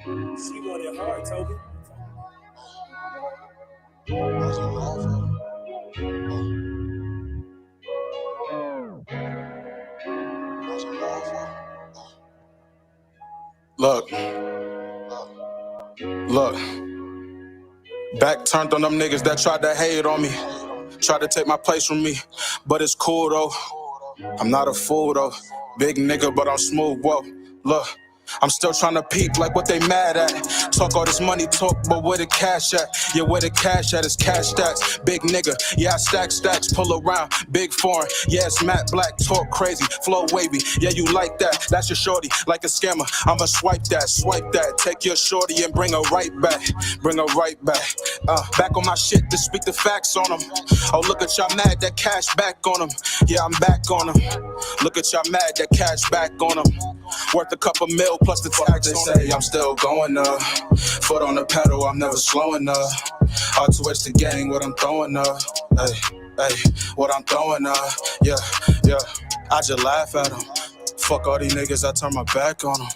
She want it hard, Toby. Look. Back turned on them niggas that tried to hate on me. Tried to take my place from me. But it's cool though. I'm not a fool though. Big nigga, but I'm smooth. Whoa, look. I'm still trying to peep like what they mad at. Talk all this money talk, but where the cash at? Yeah, where the cash at is Kash Staxkz. Big nigga, yeah, I stacks, pull around. Big foreign, yeah, it's matte black, talk crazy, flow wavy. Yeah, you like that, that's your shorty, like a scammer. I'ma swipe that, take your shorty and bring her right back. Back on my shit to speak the facts on them. Oh, look at y'all mad, that cash back on them. Yeah, I'm back on them. Look at y'all mad, that cash back on them. Worth a couple mil plus the tax. They say I'm still going up. Foot on the pedal, I'm never slowing up. Hard to watch the gang, what I'm throwing up. Hey, what I'm throwing up. Yeah. I just laugh at them. Fuck all these niggas, I turn my back on them.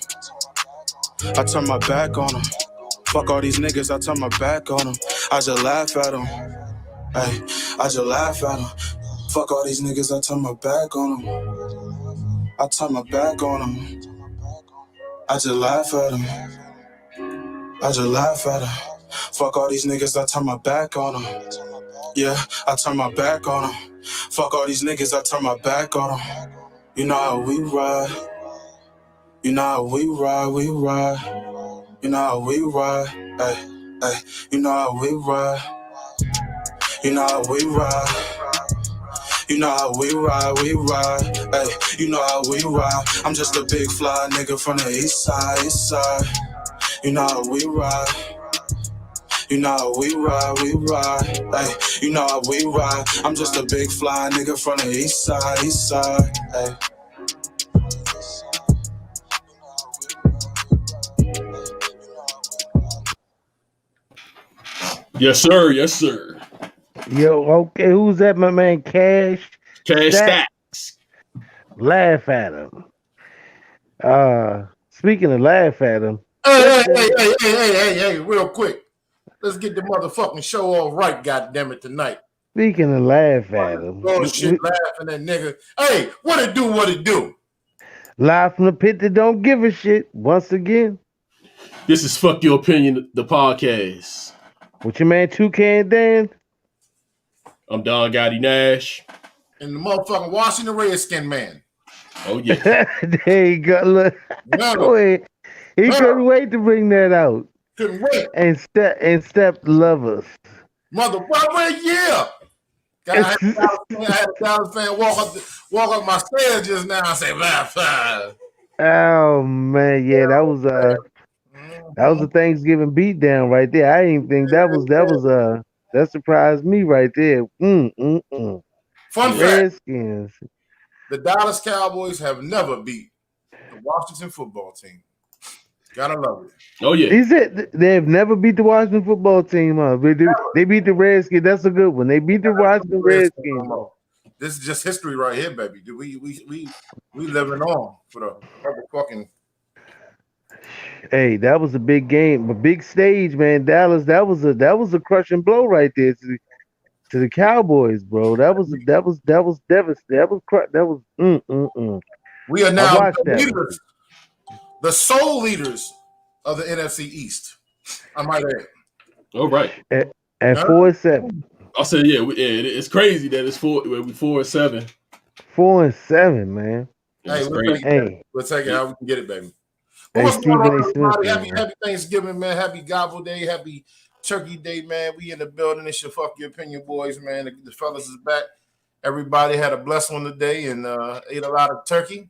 Fuck all these niggas, I turn my back on them. I just laugh at them. Hey, I just laugh at them. Fuck all these niggas, I turn my back on them. I turn my back on them. I just laugh at them. Fuck all these niggas, I turn my back on them. Yeah, I turn my back on them. Fuck all these niggas, I turn my back on them. You know how we ride. You know how we ride. You know how we ride. Hey, you know how we ride. You know how we ride. You know how we ride, hey, you know how we ride. I'm just a big fly nigga from the east side. You know how we ride. You know how we ride, hey, you know how we ride. I'm just a big fly nigga from the east side, hey. Yes, sir. Yo, okay, who's that, my man? Kash Staxkz. Laugh at him. Speaking of laugh at him. Hey, real quick. Let's get the motherfucking show all right, goddammit, tonight. Speaking of laugh at him. Bullshit laughing at nigga. Hey, what it do? Live from the pit that don't give a shit, once again. This is Fuck Your Opinion, the podcast. With your man Toucan Dan. I'm Don Gotti Nash. And the motherfucking Washington Redskin man. Oh, yeah. There you go. Look. He couldn't wait to bring that out. Couldn't wait. And step lovers. Motherfucker, yeah. I had a Dallas fan walk up my stairs just now and say, laugh. Oh man, yeah, that was a Thanksgiving beatdown right there. I didn't think that surprised me right there. Fun Redskins. fact: the Dallas Cowboys have never beat the Washington football team. Gotta love it. Oh yeah. He said they've never beat the Washington football team. They beat the Redskins. That's a good one. They beat the Washington Redskins. This is just history right here, baby. We living on for the motherfucking. Hey, that was a big game, a big stage, man. Dallas, that was a crushing blow right there to the Cowboys, bro. That was devastating. We are now leaders, the sole leaders of the NFC East. I might add. All right. At 4-7. I said, it's crazy that it's 4-7. 4-7, man. Hey, we'll take it how we can get it, baby. Hey, what's going on, everybody? Smith, happy Thanksgiving, man. Happy Gobble Day. Happy Turkey Day, man. We in the building. It's your Fuck Your Opinion boys, man. The fellas is back. Everybody had a blessed one today and ate a lot of turkey.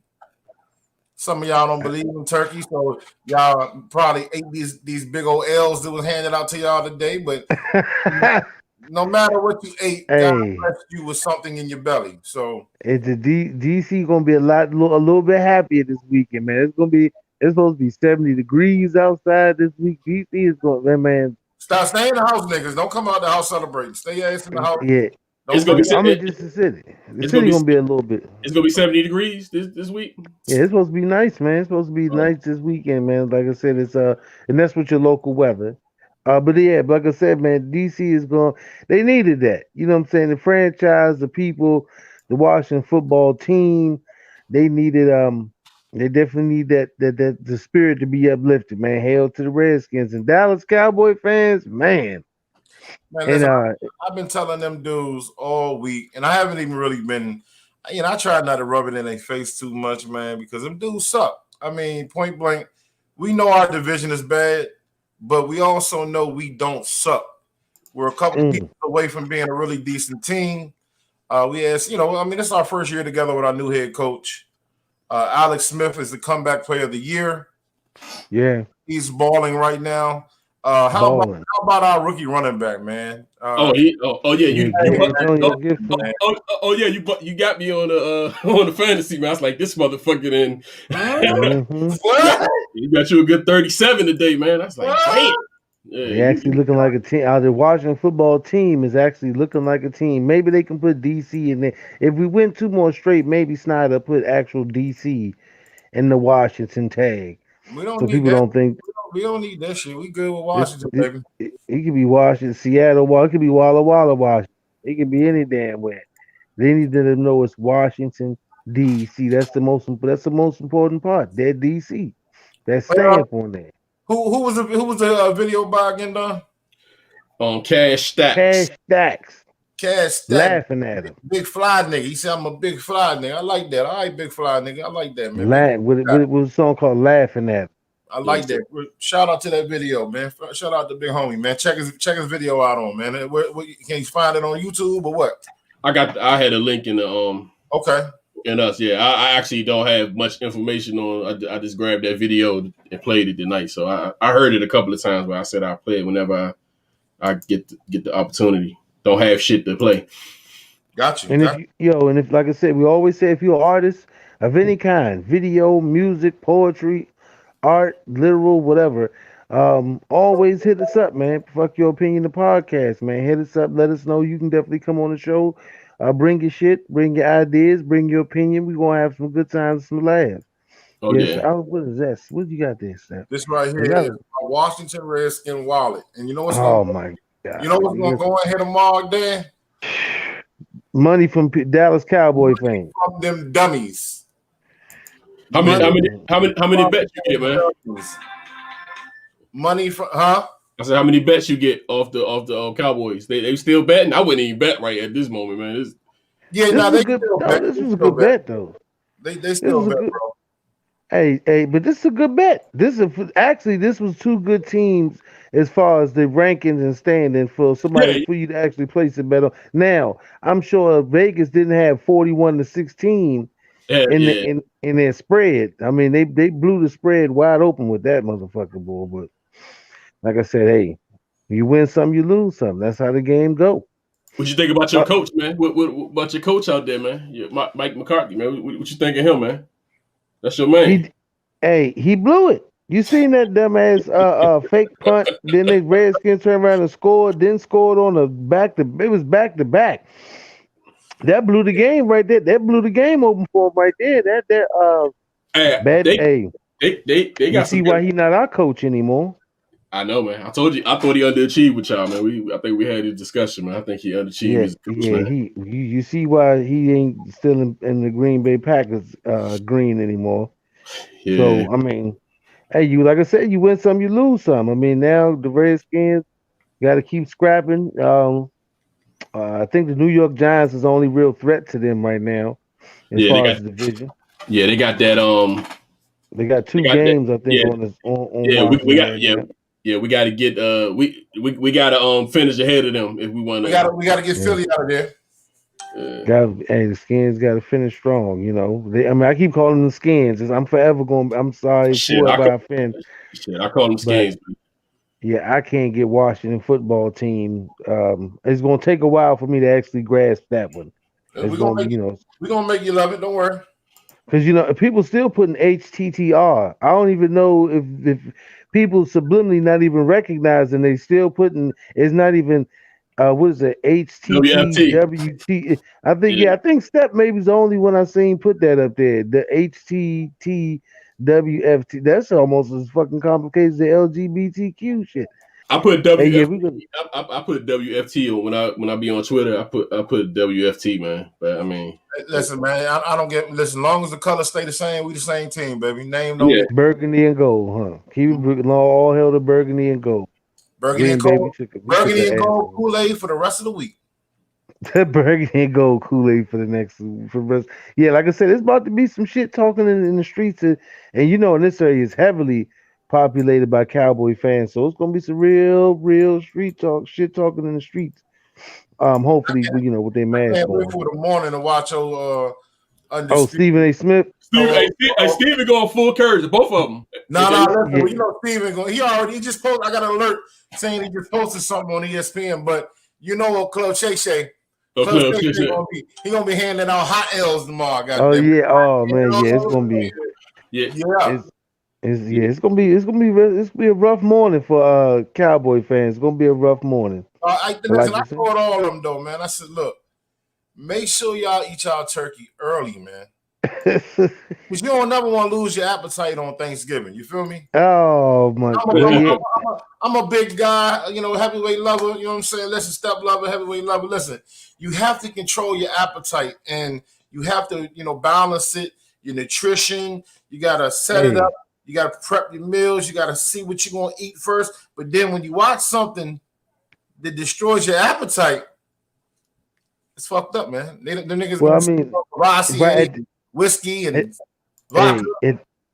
Some of y'all don't believe in turkey, so y'all probably ate these big old L's that was handed out to y'all today. But no matter what you ate, God blessed you with something in your belly. So it's DC gonna be a little bit happier this weekend, man. It's supposed to be 70 degrees outside this week. DC is going, man. Stay in the house, niggas. Don't come out the house celebrating. Stay your ass in the house. Yeah. It's gonna be I'm in just the city. The it's gonna city be gonna be a little bit. it's gonna be 70 degrees this week. Yeah, it's supposed to be nice, man. It's supposed to be nice this weekend, man. Like I said, it's and that's with your local weather. But yeah, like I said, man, DC is going. They needed that. You know what I'm saying? The franchise, the people, the Washington football team, they needed. They definitely need that the spirit to be uplifted, man. Hail to the Redskins and Dallas Cowboy fans, man. Man, And listen, I've been telling them dudes all week, and I haven't even really been. I try not to rub it in their face too much, man, because them dudes suck. I mean, point blank, we know our division is bad, but we also know we don't suck. We're a couple of people away from being a really decent team. We asked, this is our first year together with our new head coach. Alex Smith is the comeback player of the year. yeah, He's balling right now. How about our rookie running back, man? Yeah, you you got me on the on the fantasy, man. I was like, this motherfucker in you got you a good 37 today, man. I was like, damn. Yeah, they actually looking like a team. The Washington football team is actually looking like a team. Maybe they can put DC in there. If we win 2 more straight, maybe Snyder put actual DC in the Washington tag. We don't so need people that. don't think we don't need that shit. We good with Washington, baby. It could be Washington, Seattle, it could be Walla Walla, Washington. It could be any damn way. They need to know it's Washington, DC. That's the most important part. They're DC. That stamp on there. Who was the video by again, Don? Kash Staxkz. Kash Staxkz. Laughing at him. Big fly nigga. He said I'm a big fly nigga. I like that. All right, big fly nigga. I like that, man. What was a song called Laughing at him? I like that. Shout out to that video, man. Shout out to big homie, man. Check his video out on, man. Can you find it on YouTube or what? I had a link in the okay. In us, yeah. I actually don't have much information on. I just grabbed that video and played it tonight. So I heard it a couple of times, but I said I'll play it whenever I get the opportunity. Don't have shit to play. Got you. And if like I said, we always say if you're an artist of any kind, video, music, poetry, art, literal, whatever, always hit us up, man. Fuck Your Opinion, the podcast, man. Hit us up. Let us know. You can definitely come on the show. Bring your shit, bring your ideas, bring your opinion. We're going to have some good times, some laughs. Oh, yes. Yeah. What is that? What you got there, Steph? This right here is my Washington Redskin wallet. And you know what's my God. You know what's going to go and hit a mark there? Money from Dallas Cowboy fans. From them dummies. How many bets you get, man? Money from I said, how many bets you get off the Cowboys? They still betting? I wouldn't even bet right at this moment, man. This was a good bet, though. They still bet, bro. Hey, but this is a good bet. This was 2 good teams as far as the rankings and standing for somebody for you to actually place a bet on. Now, I'm sure Vegas didn't have 41-16 in their spread. I mean, they blew the spread wide open with that motherfucker, boy. But like I said, hey, you win some, you lose some. That's how the game go. What you think about your coach, man? What about your coach out there, man? Mike McCarthy, man. What you think of him, man? That's your man. He blew it. You seen that dumbass fake punt? Then the Redskins turned around and scored. Then scored on the back to back. That blew the game right there. That blew the game open for him right there. They got. See why he's not our coach anymore. I know, man. I told you. I thought he underachieved with y'all, man. I think we had a discussion, man. I think he underachieved as a coach, man. You see why he ain't still in the Green Bay Packers green anymore. Yeah. So I mean, hey, like I said, you win some, you lose some. I mean, now the Redskins got to keep scrapping. I think the New York Giants is the only real threat to them right now as far as the division. Yeah, they got that. They got 2 games, I think, on. We got to get we got to finish ahead of them if we want to. We got to get Philly out of there. The Skins got to finish strong. You know, I keep calling them Skins. I'm forever going. I'm sorry for I offend. I call them Skins. Yeah, I can't get Washington football team. It's going to take a while for me to actually grasp that one. We're gonna make you love it. Don't worry. Because people still putting HTTR. I don't even know if people subliminally not even recognizing they still putting. It's not even What is it? WFT. HTTWT. I think Yeah. I think Step maybe is the only one I seen put that up there. The HTTWFT. That's almost as fucking complicated as the LGBTQ shit. I put Hey, yeah, WFT. we gonna. I put WFT on when I be on Twitter. I put WFT, man. But I mean, Listen, man, I don't get. Listen, as long as the colors stay the same, we the same team, baby. Name don't yeah. get Burgundy and gold, huh? Keep it all hell to burgundy and gold. burgundy and Green Bay, gold. we took Burgundy and a gold ass. Kool-Aid for the rest of the week. Burgundy and gold Kool-Aid for the next for the rest. Yeah, like I said, it's about to be some shit talking in the streets, and you know, in this area is heavily populated by cowboy fans, so it's gonna be some real street talk, shit talking in the streets. Hopefully, you know, with their mask Can't wait on. for the morning to watch Oh, undisputed. Stephen A. Smith. Steven going full courage, both of them. No, listen, Yeah. you know Steven going. He just posted. I got an alert saying he just posted something on ESPN. But you know what, Club Shay Shay. Club Shay Shay gonna be handing out hot L's tomorrow. Oh yeah. Oh man. Yeah. It's gonna be. Yeah. It's gonna be a rough morning for Cowboy fans. It's gonna be a rough morning. I told all of them though, man. I said, look, make sure y'all eat y'all turkey early, man. Because you don't never want to lose your appetite on Thanksgiving. You feel me? Oh my God. I'm a big guy, you know, heavyweight lover. You know what I'm saying? Listen, step lover, heavyweight lover. Listen, you have to control your appetite and you have to, you know, balance it. Your nutrition, you gotta set it up. You gotta prep your meals. You gotta see what you're gonna eat first. But then when you watch something that destroys your appetite, it's fucked up, man. The niggas. Well, I mean, whiskey and vodka.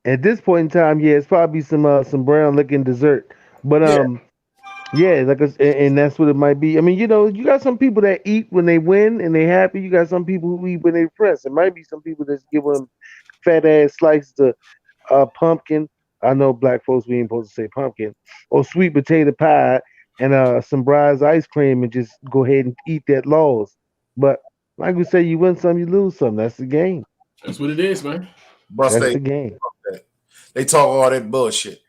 At this point in time, yeah, it's probably some brown looking dessert, but yeah, like and that's what it might be. I mean, you know, you got some people that eat when they win and they happy. You got some people who eat when they press. It might be some people that's giving fat ass slices of pumpkin. I know black folks we ain't supposed to say pumpkin or sweet potato pie and some Bry's ice cream and just go ahead and eat that laws. But like we say, you win some, you lose some. That's the game. That's what it is, man. That's the game. They talk all that bullshit.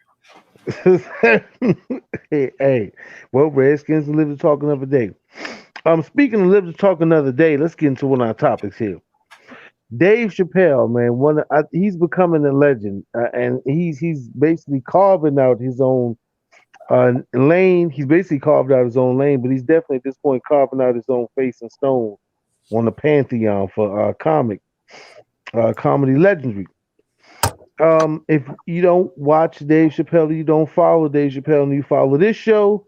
hey, well, Redskins live to talk another day. Speaking of live to talk another day, let's get into one of our topics here. Dave Chappelle, man, he's becoming a legend, and he's basically carving out his own lane. He's basically carved out his own lane, but he's definitely at this point carving out his own face in stone on the pantheon for comedy legendary. If you don't watch Dave Chappelle, you don't follow Dave Chappelle, and you follow this show,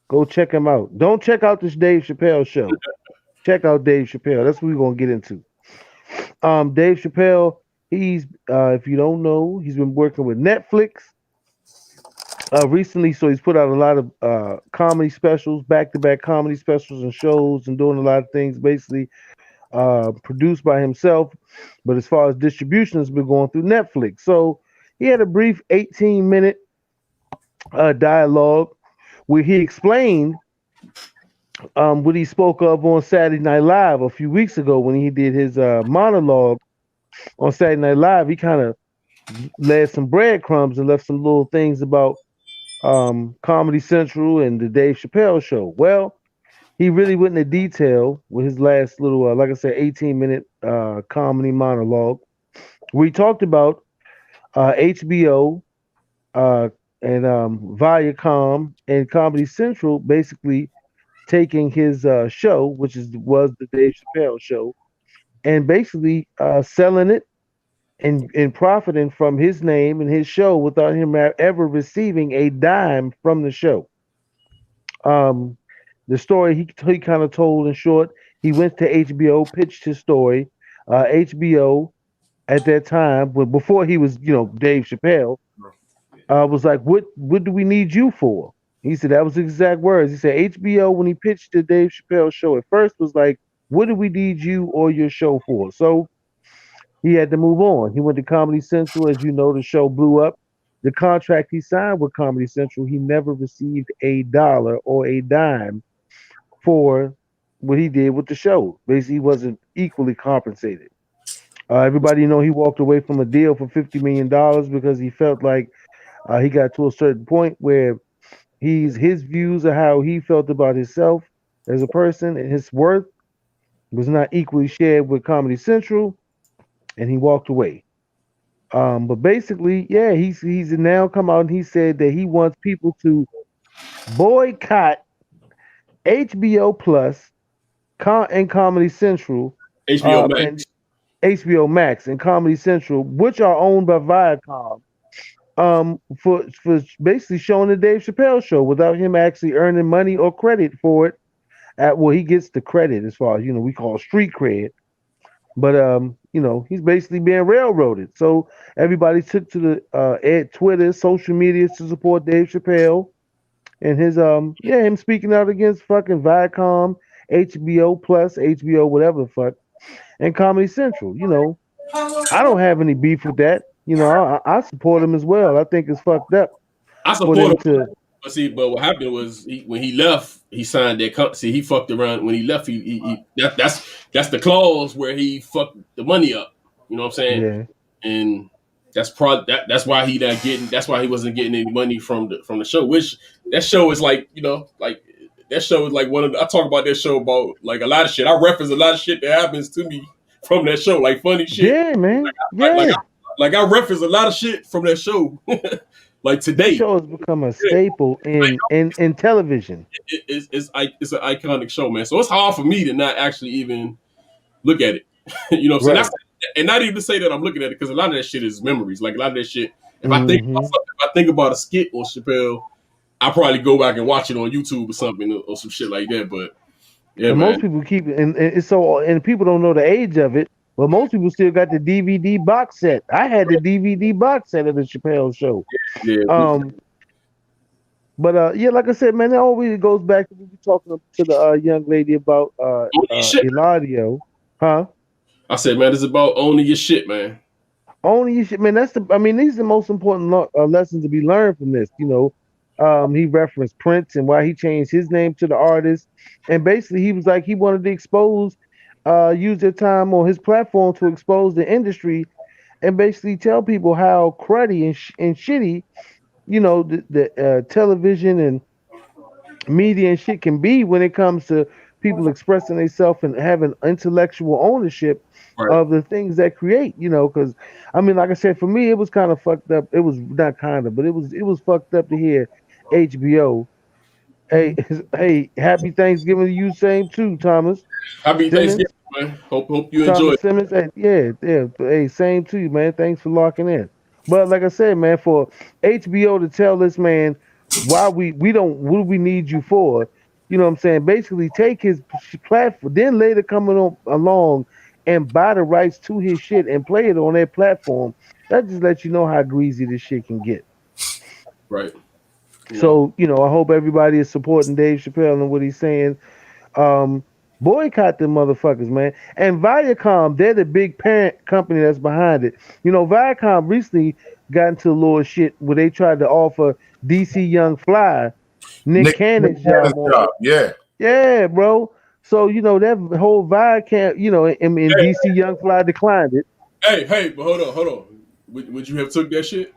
go check him out. Don't check out this Dave Chappelle show. Check out Dave Chappelle. That's what we're gonna get into. Dave Chappelle, he's if you don't know, he's been working with Netflix recently, so he's put out a lot of comedy specials, back-to-back comedy specials and shows, and doing a lot of things basically produced by himself. But as far as distribution, has been going through Netflix. So he had a brief 18-minute dialogue where he explained what he spoke of on Saturday Night Live a few weeks ago when he did his monologue on Saturday Night Live. He kind of laid some breadcrumbs and left some little things about Comedy Central and the Dave Chappelle Show. Well, he really went into detail with his last little, like I said, 18-minute comedy monologue. We talked about HBO and Viacom and Comedy Central basically taking his show, which was the Dave Chappelle Show, and basically selling it and profiting from his name and his show without him ever receiving a dime from the show. The story he kind of told in short, he went to HBO, pitched his story. HBO at that time, before he was, Dave Chappelle, was like, what do we need you for? He said that was the exact words. He said HBO, when he pitched the Dave Chappelle show at first, was like, what do we need you or your show for? So he had to move on. He went to Comedy Central. As you know, the show blew up. The contract he signed with Comedy Central, he never received a dollar or a dime for what he did with the show. Basically, he wasn't equally compensated. Everybody he walked away from a deal for $50 million because he felt like he got to a certain point where his views of how he felt about himself as a person, and his worth was not equally shared with Comedy Central, and he walked away. But basically, yeah, he's now come out and he said that he wants people to boycott HBO Plus and Comedy Central, HBO and Max. HBO Max and Comedy Central, which are owned by Viacom, for basically showing the Dave Chappelle show without him actually earning money or credit for it. Well, he gets the credit as far as we call street cred, but he's basically being railroaded. So everybody took to the Twitter, social media to support Dave Chappelle and his him speaking out against fucking Viacom, HBO Plus, HBO whatever the fuck, and Comedy Central. I don't have any beef with that. I support him as well. I think it's fucked up I for them support him. to. But what happened was when he left, he signed that. See, he fucked around when he left. That's the clause where he fucked the money up. You know what I'm saying? Yeah. And that's probably that's why he not getting. That's why he wasn't getting any money from the show. Which that show is like like that show is like one of I talk about that show about like a lot of shit. I reference a lot of shit that happens to me from that show, like funny shit. Yeah, man. Like I reference a lot of shit from that show. Like today, that show has become a staple in television. It's an iconic show, man. So it's hard for me to not actually even look at it. You know what I'm saying? And not even to say that I'm looking at it because a lot of that shit is memories. Like a lot of that shit. If I think about a skit on Chappelle, I'll probably go back and watch it on YouTube or something or some shit like that. But yeah, and man. most people keep it, and it's so, and people don't know the age of it. But most people still got the DVD box set. I had the DVD box set of the Chappelle Show. Yeah. But yeah, like I said, man, it always goes back to we were talking to the young lady about Eladio, huh? I said, man, it's about owning your shit, man. Owning your shit, man. These are the most important lessons to be learned from this. He referenced Prince and why he changed his name to the artist, and basically he was like he wanted to use their time on his platform to expose the industry, and basically tell people how cruddy and shitty, the television and media and shit can be when it comes to people expressing themselves and having intellectual ownership of the things that create. Because like I said, for me, it was kind of fucked up. It was not kind of, but it was fucked up to hear HBO. Hey, happy Thanksgiving to you, same too, Thomas. Happy Thanksgiving, man. Hope you enjoy it. Simmons, yeah. Hey, same to you, man. Thanks for locking in. But like I said, man, for HBO to tell this man why we don't, what do we need you for? You know what I'm saying? Basically, take his platform, then later coming along and buy the rights to his shit and play it on their platform. That just lets you know how greasy this shit can get. Right. Yeah. So I hope everybody is supporting Dave Chappelle and what he's saying. Boycott them motherfuckers, man. And Viacom, they're the big parent company that's behind it. Viacom recently got into a little shit where they tried to offer DC Young Fly Nick Cannon's job. Yeah, bro. So that whole Viacom, and DC Young Fly declined it. Hey, but hold on. Would you have took that shit?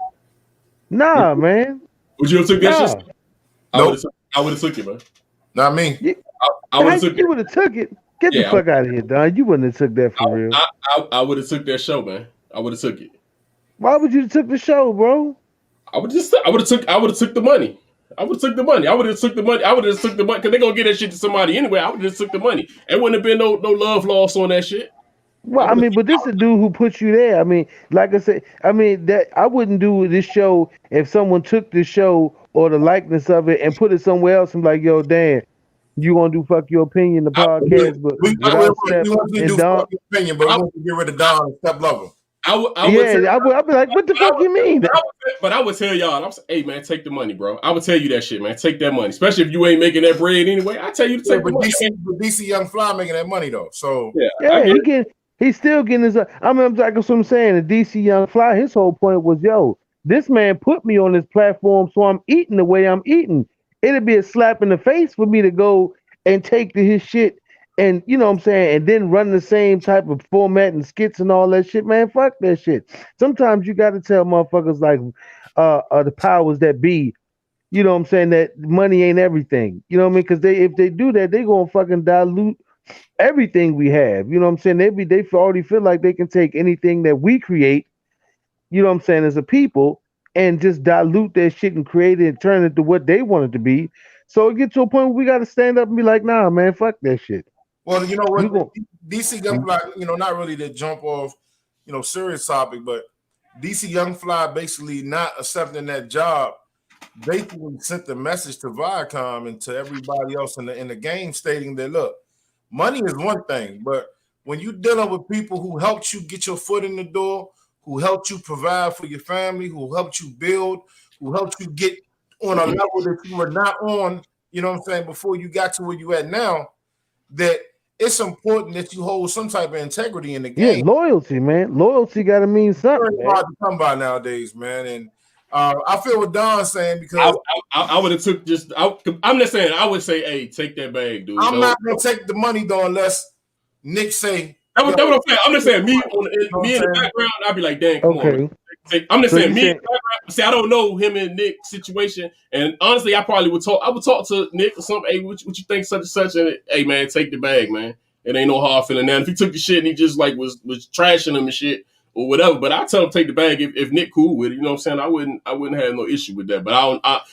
Nah, man. Would you have took that shit? I would have took it, man. Not me. Yeah. I would have took it. You would have took it. Get the fuck out of here, Don. You wouldn't have took that for real. I would have took that show, man. I would have took it. Why would you have took the show, bro? I would have took the money. I would have took the money. Because they're gonna get that shit to somebody anyway. I would have just took the money. It wouldn't have been no love lost on that shit. Well, but this is a dude who put you there. Like I said, that I wouldn't do this show if someone took this show or the likeness of it and put it somewhere else and like, yo, Dan, you want to do fuck your opinion the podcast, but we want to do fuck your opinion, but we want to get rid of Don and Step Lover. I'd be like, what the fuck you mean? But I would tell y'all, hey man, take the money, bro. I would tell you that shit, man. Take that money, especially if you ain't making that bread anyway. I tell you to take the money. DC Young Fly making that money though, so he's still getting his. Like what I'm saying. The DC Young Fly, his whole point was, yo, this man put me on this platform, so I'm eating the way I'm eating. It'd be a slap in the face for me to go and take his shit. And you know what I'm saying, and then run the same type of format and skits and all that shit, man. Fuck that shit. Sometimes you got to tell motherfuckers like the powers that be, you know what I'm saying, that money ain't everything. You know what I mean? Because if they do that, they gonna fucking dilute everything we have. You know what I'm saying? They already feel like they can take anything that we create, you know what I'm saying, as a people, and just dilute that shit and create it and turn it to what they want it to be. So it get to a point where we got to stand up and be like, nah, man, fuck that shit. Well, you know We what, gon- DC Young Fly, you know, not really to jump off, you know, serious topic, but DC Young Fly basically not accepting that job basically sent the message to Viacom and to everybody else in the game, stating that look, money is one thing, but when you're dealing with people who helped you get your foot in the door, who helped you provide for your family, who helped you build, who helped you get on a level that you were not on, you know what I'm saying, before you got to where you at now, that it's important that you hold some type of integrity in the yeah, game. loyalty, man. Loyalty got to mean something, Very man. hard to come by nowadays, man. And I feel what Don's saying I because would have took just. I'm just saying. I would say, hey, take that bag, dude. I'm not gonna take the money though unless Nick say. That's what I'm saying. I'm just saying, me You know what in I'm the saying? background, I'd be like, damn, come on, Okay. man. I'm just So saying, you me saying- in the background. See, I don't know him and Nick's situation, and honestly, I probably would talk. I would talk to Nick or something. Hey, what you think, such and such? And hey, man, take the bag, man. It ain't no hard feeling. Now, if he took the shit and he just like was trashing him and shit or whatever, but I tell him take the bag if Nick cool with it. You know what I'm saying? I wouldn't have no issue with that. But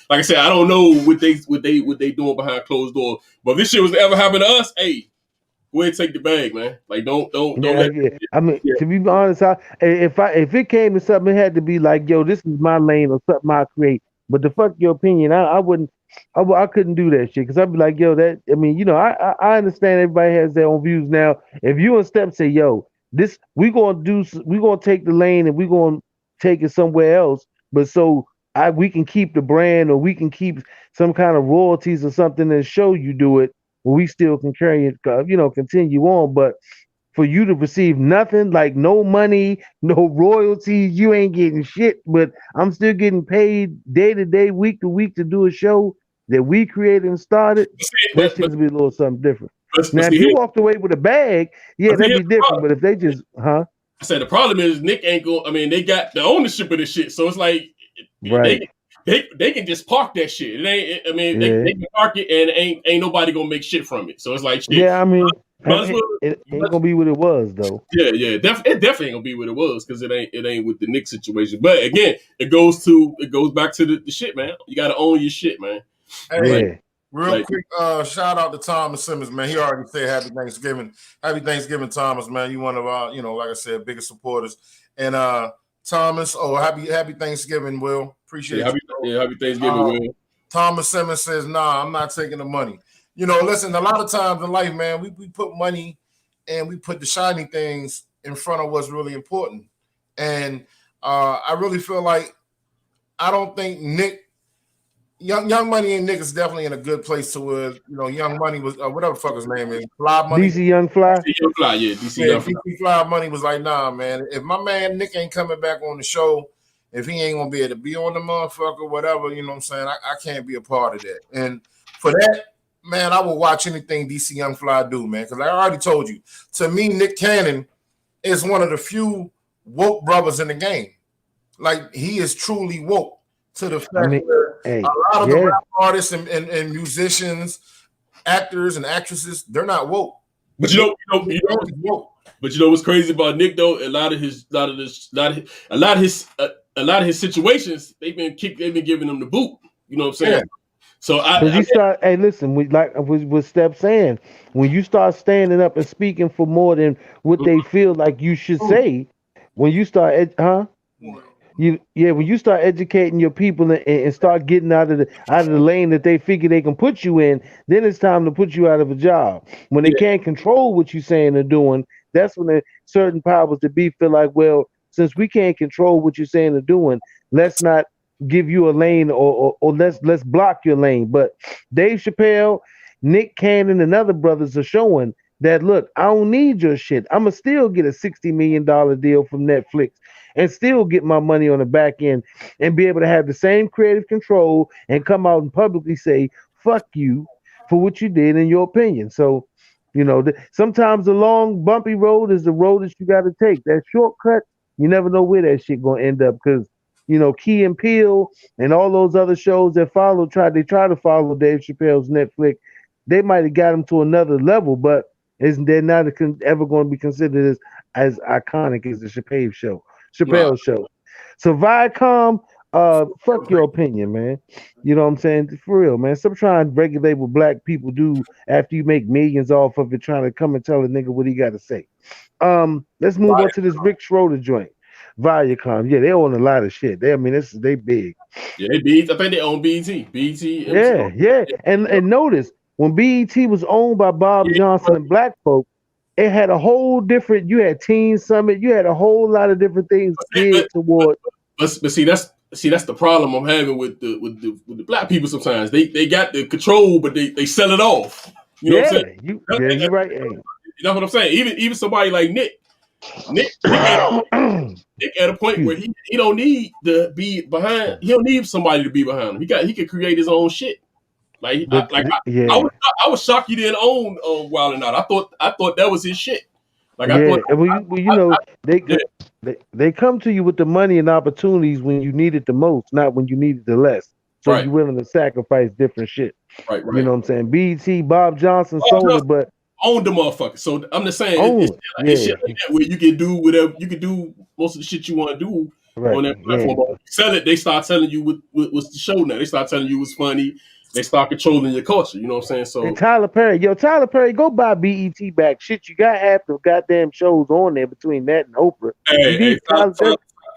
like I said, I don't know what they doing behind closed doors. But if this shit was to ever happen to us, hey, go ahead and take the bag, man. Like don't let. Yeah. I mean, Yeah. to be honest, if it came to something, it had to be like, yo, this is my lane or something I create. But to fuck your opinion, I wouldn't, I couldn't do that shit because I'd be like, yo, that. I mean, you know, I understand everybody has their own views now. If you and Step say, yo, this we gonna take the lane and we gonna take it somewhere else, but so we can keep the brand or we can keep some kind of royalties or something and show you do it. We still can carry it, you know, continue on, but for you to receive nothing, like no money, no royalties, you ain't getting shit, but I'm still getting paid day to day, week to week to do a show that we created and started. That shit would be a little something different. Now, if you walked away with a bag, yeah, that'd be different. But if they just, I said the problem is Nick ain't going. I mean, they got the ownership of this shit, so it's like, right? They can just park that shit. It ain't. I mean, they can park it and ain't nobody gonna make shit from it. So it's like, shit. Yeah, I mean, it ain't gonna be what it was though. Yeah, it definitely ain't gonna be what it was because it ain't with the Nick situation. But again, it goes back to the shit, man. You gotta own your shit, man. Hey, Yeah. real quick, shout out to Thomas Simmons, man. He already said Happy Thanksgiving. Happy Thanksgiving, Thomas, man. You one of our, you know, like I said, biggest supporters. And Thomas, happy Thanksgiving, Will. Appreciate you. Happy Thanksgiving, Will. Thomas Simmons says, nah, I'm not taking the money. You know, listen, a lot of times in life, man, we put money and we put the shiny things in front of what's really important. And I really feel like I don't think Nick, Young Money and Nick is definitely in a good place to where, you know, Young Money was, whatever the fuck his name is, Fly Money. DC Young Fly? DC Young Fly, yeah. DC Young Fly. DC Fly Money was like, nah, man, if my man Nick ain't coming back on the show, if he ain't going to be able to be on the motherfucker, whatever, you know what I'm saying, I can't be a part of that. And for that, man, I will watch anything DC Young Fly do, man, because I already told you, to me, Nick Cannon is one of the few woke brothers in the game. Like, he is truly woke to the fact that a lot of the rap artists and musicians, actors and actresses, they're not woke. But you know what's crazy about Nick though? A lot of his situations, they've been giving him the boot. You know what I'm saying? Yeah. So hey, listen, with Step saying, when you start standing up and speaking for more than what they feel like you should say, when you start, when you start educating your people and start getting out of the lane that they figure they can put you in, then it's time to put you out of a job. When they can't control what you're saying or doing, that's when the certain powers that be feel like, well, since we can't control what you're saying or doing, let's not give you a lane or let's block your lane. But Dave Chappelle, Nick Cannon, and other brothers are showing that, look, I don't need your shit. I'ma still get a $60 million deal from Netflix and still get my money on the back end and be able to have the same creative control and come out and publicly say, fuck you for what you did in your opinion. So, you know, sometimes the long, bumpy road is the road that you got to take. That shortcut, you never know where that shit going to end up because, Key and Peele and all those other shows that they try to follow Dave Chappelle's Netflix. They might have got him to another level, but they're not ever going to be considered as iconic as the Chappelle Show. So Viacom, fuck your opinion, man. You know what I'm saying? For real, man. Stop trying to regulate what black people do after you make millions off of it, trying to come and tell a nigga what he got to say. Let's move on to this Rick Schroder joint. Viacom, yeah, they own a lot of shit. They big. Yeah, they BET. I think they own BET. BET. Yeah. And notice when BET was owned by Bob Johnson and black folk, it had a whole different. You had Teen Summit. You had a whole lot of different things geared toward. But see, that's the problem I'm having with the black people. Sometimes they got the control, but they sell it off. You know what I'm saying? You're right. Hey. You know what I'm saying? Even somebody like Nick at a point where he don't need to be behind. He don't need somebody to be behind him. He can create his own shit. I was shocked he didn't own Wild 'N Out. I thought that was his shit. They come to you with the money and opportunities when you need it the most, not when you need it the less. So you're willing to sacrifice different shit. Right. You know what I'm saying? BET, Bob Johnson sold it, but own the motherfucker. So I'm just saying, it's shit like that where you can do whatever, you can do most of the shit you want to do on that platform. But sell it, they start telling you what's the show now. They start telling you what's funny. They start controlling your culture. You know what I'm saying? So and Tyler Perry, go buy BET back. Shit, you got half the goddamn shows on there between that and Oprah.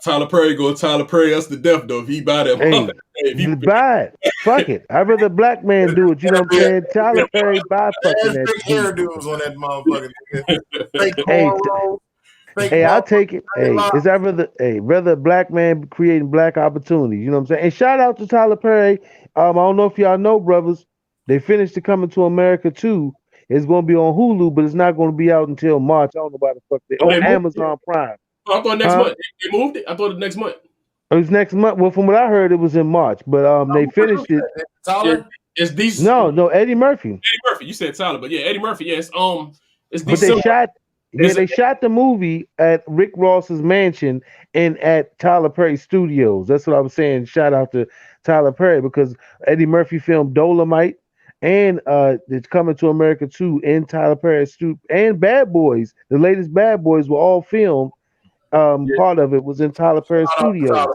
Tyler Perry go Tyler Perry us to death though if he buy that. Buy it. Fuck it. I'd rather a black man do it. You know what I'm saying? Tyler Perry buy fucking that. Big hairdos on that motherfucker. I'll take it. Is that rather a black man creating black opportunities? You know what I'm saying? And shout out to Tyler Perry. I don't know if y'all know, brothers. They finished the Coming to America 2. It's going to be on Hulu, but it's not going to be out until March. I don't know why the fuck on Amazon Prime. I thought next month. They moved it. I thought it next month. It was next month. Well, from what I heard, it was in March, but they finished it. Tyler, it's decent. No, Eddie Murphy. Eddie Murphy. You said Tyler, but yeah, Eddie Murphy. Yeah, it's But they shot the movie at Rick Ross's mansion and at Tyler Perry Studios. That's what I was saying. Shout out to Tyler Perry because Eddie Murphy filmed Dolomite and it's Coming to America 2 in Tyler Perry Studio and Bad Boys. The latest Bad Boys were all filmed. Part of it was in Tyler Perry Studios.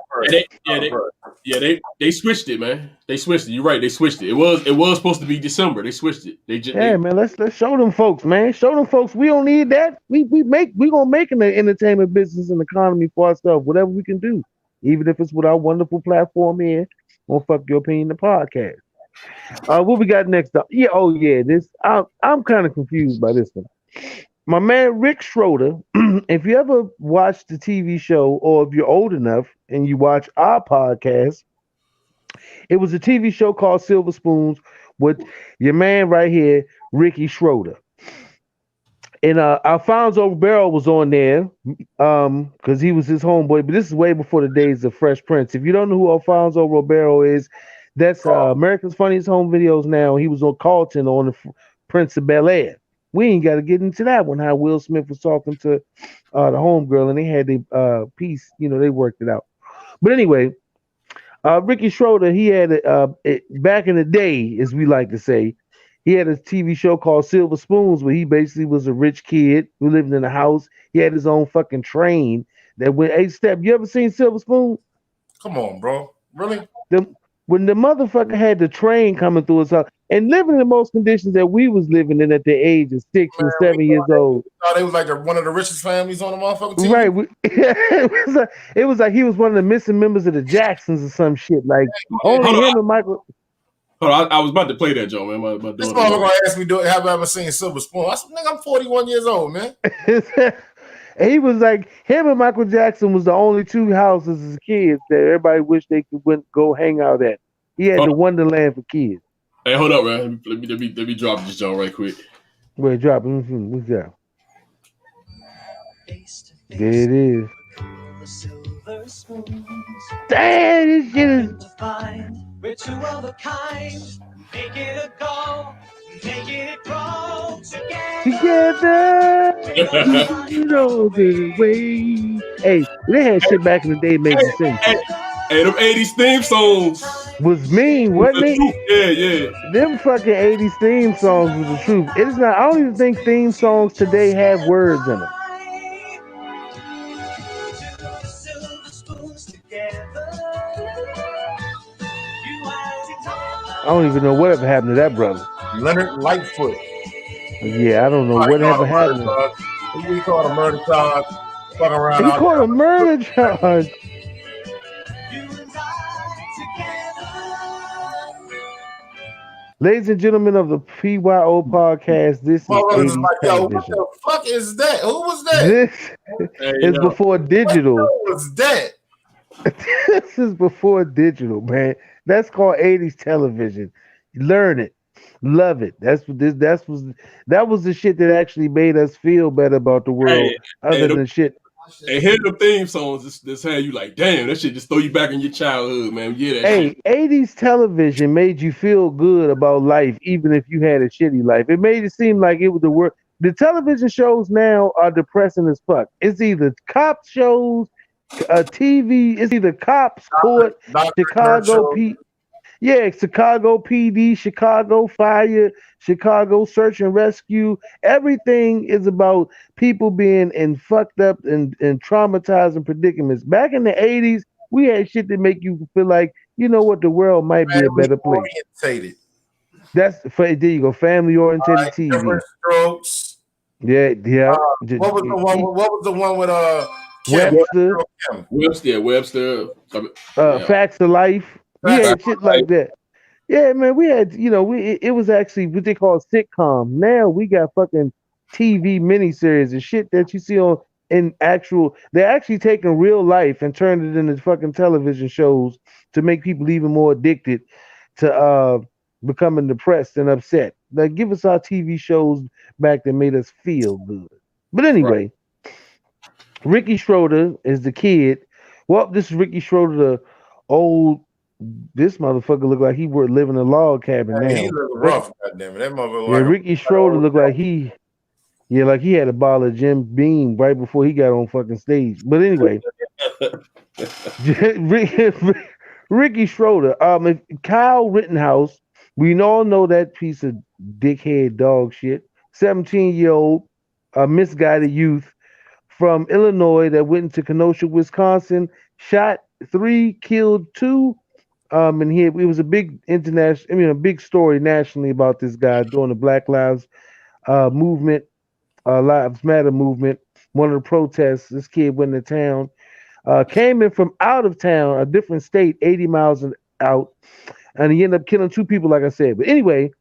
They switched it, man. They switched it. You're right. They switched it. It was supposed to be December. They switched it. Man. Let's show them folks, man. Show them folks. We don't need that. We gonna make an entertainment business and economy for ourselves. Whatever we can do, even if it's with our wonderful platform here on Fuck Your Opinion, the podcast. What we got next up? This I'm kind of confused by this one. My man Rick Schroder, if you ever watched the TV show or if you're old enough and you watch our podcast, it was a TV show called Silver Spoons with your man right here, Ricky Schroder. And Alfonso Ribeiro was on there because he was his homeboy, but this is way before the days of Fresh Prince. If you don't know who Alfonso Ribeiro is, that's America's Funniest Home Videos now. He was on Carlton on the Prince of Bel-Air. We ain't got to get into that one, how Will Smith was talking to the homegirl and they had the piece, they worked it out. But anyway, Ricky Schroder, he had back in the day, as we like to say, he had a TV show called Silver Spoons where he basically was a rich kid who lived in a house. He had his own fucking train that went 8-step. You ever seen Silver Spoons? Come on, bro. Really? When the motherfucker had the train coming through his house and living in the most conditions that we was living in at the age of 6 and 7 years old. They was like one of the richest families on the motherfucking team. Right. It was like he was one of the missing members of the Jacksons or some shit. Like only him and Michael. Hold on, I was about to play that, Joe, man. This motherfucker gonna ask me, have I ever seen Silver Spoon? I said, nigga, I'm 41 years old, man. And he was like, him and Michael Jackson was the only two houses as kids that everybody wished they could go hang out at. He had the Wonderland for kids. Hey, hold up, man. Let me drop this Joe right quick. Wait, drop it. What's that? There it is. Damn, this shit is. We're two of a kind. Make it a go. Make it grow together. You know the way. Hey, they had shit back in the day making sense. Hey, them 80s theme songs. Was mean, wasn't The it? truth. Yeah. Them fucking 80s theme songs was the truth. It is not. I don't even think theme songs today have words in them. I don't even know whatever happened to that brother. Leonard Lightfoot. Yeah, I don't know whatever happened. We call a murder charge. Fucking around. He caught a murder charge. Ladies and gentlemen of the PYO podcast, this is 80s like, yo, what television. the fuck is that? Who was that? This is before digital. What was that? This is before digital, man. That's called 80s television. Learn it. Love it. That was the shit that actually made us feel better about the world, other than shit. And hear the theme songs, this how you like, damn, that shit just throw you back in your childhood, man. Yeah, that shit. 80s television made you feel good about life, even if you had a shitty life. It made it seem like it was the worst. The television shows now are depressing as fuck. It's either cop shows, TV. It's either cops, court, Chicago Chicago PD, Chicago Fire, Chicago Search and Rescue. Everything is about people being in fucked up and traumatizing predicaments. Back in the 80s, we had shit that make you feel like, you know what, the world might be a better place. Orientated. There you go, family oriented TV. Different Strokes. Yeah. What was the one with Webster? Facts of Life. We had shit like that. Yeah, man, we had, it was actually what they call sitcom. Now we got fucking TV miniseries and shit that you see they're actually taking real life and turning it into fucking television shows to make people even more addicted to becoming depressed and upset. Like, give us our TV shows back that made us feel good. But anyway, Ricky Schroder is the kid. Well, this is Ricky Schroder, the old. This motherfucker look like he would live in a log cabin now. He look rough, goddamn it. That motherfucker. Yeah, Ricky Schroder looked like he had a bottle of Jim Beam right before he got on fucking stage. But anyway, Ricky Schroder, Kyle Rittenhouse, we all know that piece of dickhead dog shit. 17-year-old misguided youth from Illinois that went into Kenosha, Wisconsin, shot 3, killed 2. And it was a big a big story nationally about this guy during the Black Lives movement, Lives Matter movement. One of the protests, this kid went to town, came in from out of town, a different state, 80 miles out, and he ended up killing 2 people, like I said. But anyway,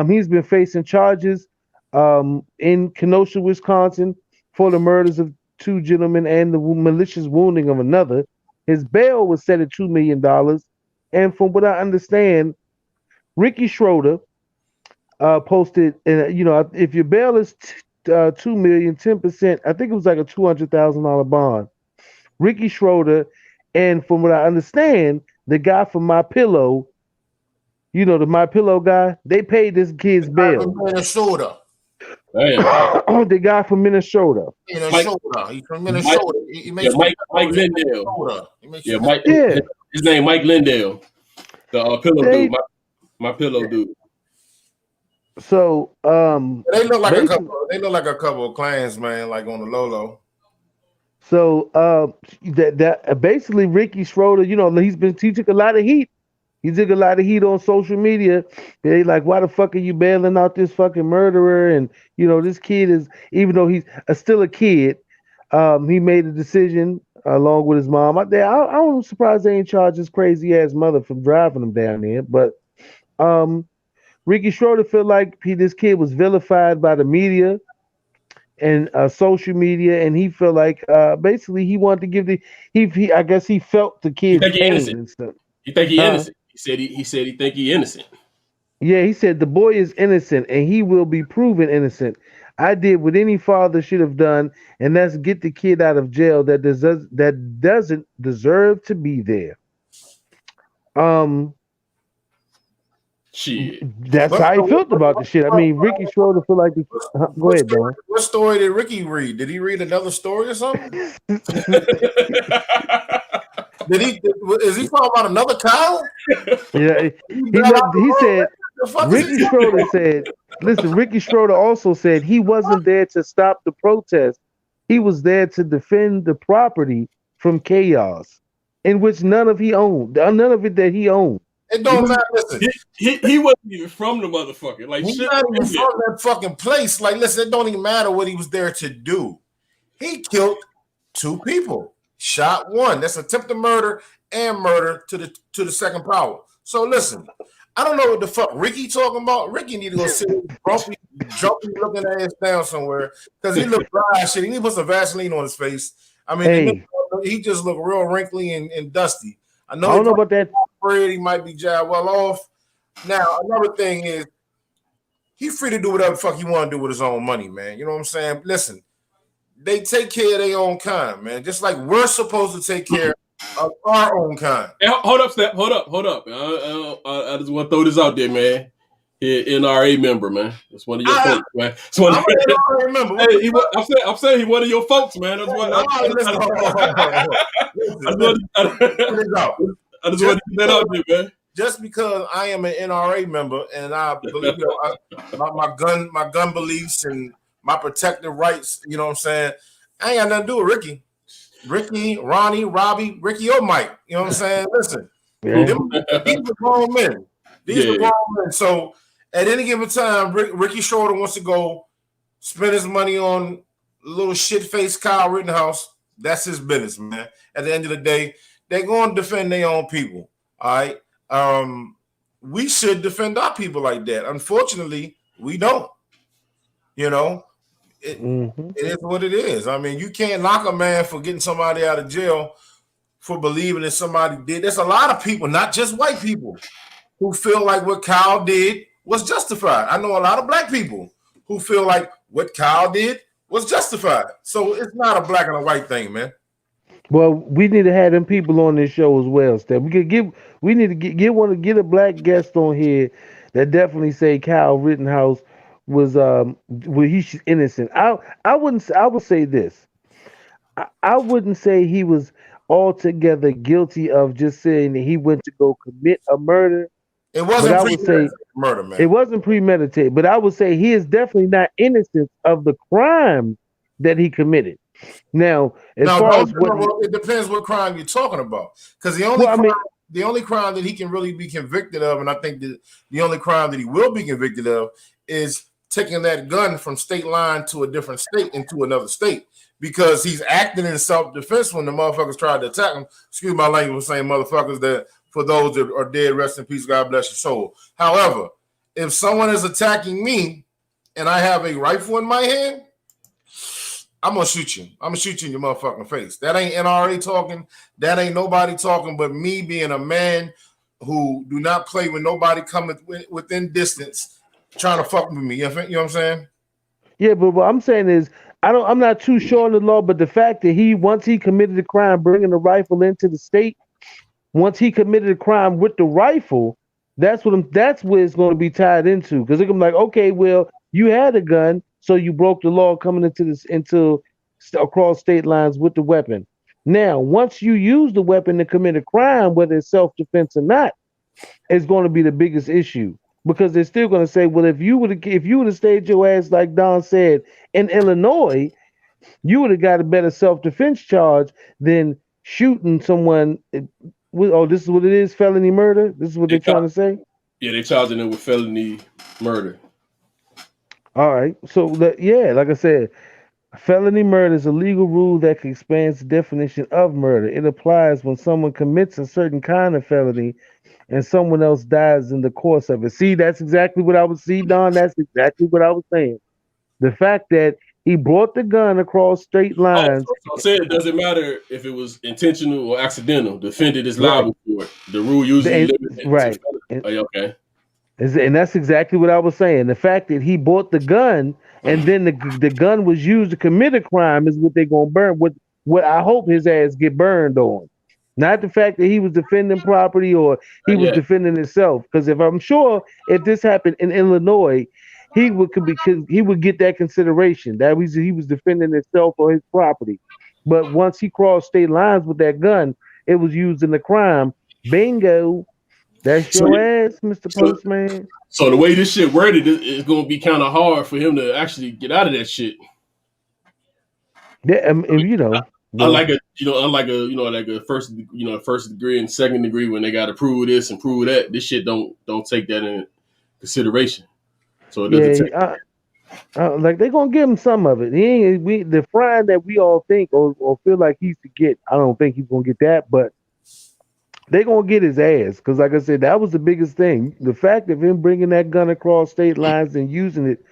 he's been facing charges in Kenosha, Wisconsin, for the murders of 2 gentlemen and the malicious wounding of another. His bail was set at $2 million. And from what I understand, Ricky Schroder posted, if your bail is $2 million, 10%, I think it was like a $200,000 bond. Ricky Schroder, and from what I understand, the guy from My Pillow, the My Pillow guy, they paid this kid's bail. Minnesota. The guy from Minnesota. He's from Minnesota. Mike Lindell. His name Mike Lindell. The pillow dude. My pillow dude. So they look like a couple of clans, man, like on the low. So that basically Ricky Schroder, he took a lot of heat. He took a lot of heat on social media. They like, why the fuck are you bailing out this fucking murderer? And this kid is, even though he's still a kid, he made a decision along with his mom. I'm surprised they ain't charged his crazy ass mother for driving him down there. But Ricky Schroder felt like this kid was vilified by the media and social media, and he felt like basically he wanted to give I guess he felt the kid pain and stuff. You think he innocent? He said he think he innocent. Yeah, he said the boy is innocent and he will be proven innocent. I did what any father should have done, and that's get the kid out of jail that doesn't deserve to be there. Shit. That's how he felt about the shit. I mean, Ricky Schroder feel like go ahead, Don. What story did Ricky read? Did he read another story or something? Did he? Is he talking about another Kyle? Yeah, he said. Ricky Schroder said, "Listen, Ricky Schroder also said he wasn't there to stop the protest. He was there to defend the property from chaos, in which none of it that he owned. It don't matter. Listen, he wasn't even from the motherfucker. Like, he's not even from that fucking place. Like, listen, it don't even matter what he was there to do. He killed 2 people, shot 1. That's attempted murder and murder to the second power. So listen, I don't know what the fuck Ricky talking about. Ricky need to go sit jumpy looking ass down somewhere because he look dry shit. He need to put some Vaseline on his face. I mean, he just look real wrinkly and dusty. I don't know about that. Afraid he might be jabbed well off. Now, another thing is he's free to do whatever the fuck he want to do with his own money, man. You know what I'm saying? Listen, they take care of their own kind, man. Just like we're supposed to take care of our own kind. Hey, hold up, Step. Hold up. I just want to throw this out there, man. NRA member, man. That's one of your folks, man. I'm an NRA member. Hey, I'm saying he one of your folks, man. That's what I just want to get that out there, man. Just because I am an NRA member and I believe my gun beliefs and my protective rights, you know what I'm saying? I ain't got nothing to do with Ricky. Ricky, Ronnie, Robbie, Ricky or Mike. You know what I'm saying? Listen, these are grown men. These are grown men. So at any given time, Ricky Schroder wants to go spend his money on little shit-faced Kyle Rittenhouse. That's his business, man. At the end of the day, they're going to defend their own people. All right. We should defend our people like that. Unfortunately, we don't. You know, it is what it is. I mean, you can't knock a man for getting somebody out of jail for believing that somebody did. There's a lot of people, not just white people, who feel like what Kyle did was justified. I know a lot of black people who feel like what Kyle did was justified. So it's not a black and a white thing, man. Well, we need to have them people on this show as well, Steph. We need to get a black guest on here that definitely say Kyle Rittenhouse was he's innocent. I would say this. I wouldn't say he was altogether guilty of just saying that he went to go commit a murder. It wasn't premeditated murder, man. It wasn't premeditated, but I would say he is definitely not innocent of the crime that he committed. Now, it depends what crime you're talking about. Because the only crime that he can really be convicted of, and I think that the only crime that he will be convicted of, is taking that gun from state line to a different state into another state. Because he's acting in self-defense when the motherfuckers tried to attack him. Excuse my language for saying motherfuckers, that for those that are dead, rest in peace, God bless your soul. However, if someone is attacking me and I have a rifle in my hand, I'm going to shoot you. I'm going to shoot you in your motherfucking face. That ain't NRA talking. That ain't nobody talking but me being a man who do not play with nobody coming within distance trying to fuck with me. You know what I'm saying? Yeah, but what I'm saying is, I'm not too sure on the law, but the fact that once he committed the crime, bringing the rifle into the state, once he committed a crime with the rifle, that's where it's going to be tied into. Because they're going to be like, okay, well, you had a gun, so you broke the law coming into across state lines with the weapon. Now, once you use the weapon to commit a crime, whether it's self-defense or not, it's going to be the biggest issue. Because they're still going to say, well, if you would have stayed your ass, like Don said, in Illinois, you would have got a better self-defense charge than shooting someone. Oh, this is what it is, felony murder? This is what they're trying to say? Yeah, they're charging it with felony murder. All right. So, like I said, felony murder is a legal rule that expands the definition of murder. It applies when someone commits a certain kind of felony and someone else dies in the course of it. See, that's exactly what I was Don. That's exactly what I was saying. The fact that he brought the gun across state lines. I said it doesn't matter if it was intentional or accidental. The defendant is liable for it. The rule usually limits it. Right. Okay. And that's exactly what I was saying. The fact that he bought the gun and then the gun was used to commit a crime is what they're going to burn. What I hope his ass get burned on. Not the fact that he was defending property or he was defending himself. Because if this happened in Illinois, he would get that consideration that he was defending himself or his property. But once he crossed state lines with that gun, it was used in the crime. Bingo. That's So, your ass, Mr. so- Postman. So the way this shit worded, it's going to be kind of hard for him to actually get out of that shit. Yeah, Unlike a first degree and second degree when they got to prove this and prove that. This shit don't take that in consideration. So it doesn't take. Like they're gonna give him some of it. The frying that we all think or feel like he's to get. I don't think he's gonna get that, but they're gonna get his ass because, like I said, that was the biggest thing. The fact of him bringing that gun across state lines and using it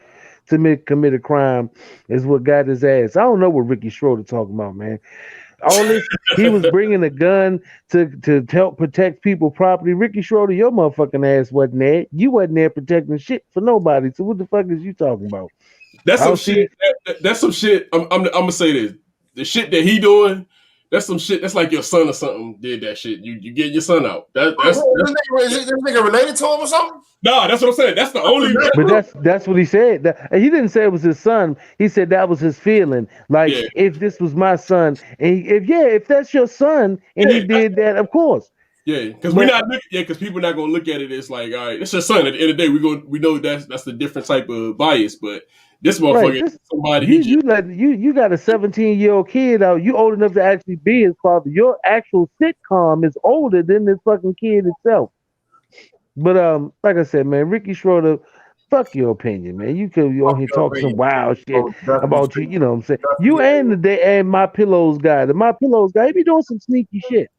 to commit a crime is what got his ass. I don't know what Ricky Schroder talking about, man. All this, he was bringing a gun to help protect people's property. Ricky Schroder, your motherfucking ass wasn't there. You wasn't there protecting shit for nobody. So what the fuck is you talking about? That's some shit. That's some shit. I'm gonna say this. The shit that he doing, that's some shit. That's like your son or something did that shit. You get your son out. Is this nigga related to him or something? No, that's what I'm saying. That's the only. But that's what he said. And he didn't say it was his son. He said that was his feeling. Like if this was my son, and if that's your son, and he did that, of course. Yeah, because because people are not gonna look at it as like, all right, it's your son. At the end of the day, we know that's the different type of bias, but this motherfucker, somebody you got a 17-year-old kid out. You old enough to actually be his father. Your actual sitcom is older than this fucking kid itself. But like I said, man, Ricky Schroder, fuck your opinion, man. You could on here talk some wild shit about you. You know what I'm saying? You and My Pillow's guy. The My Pillow's guy, he be doing some sneaky shit.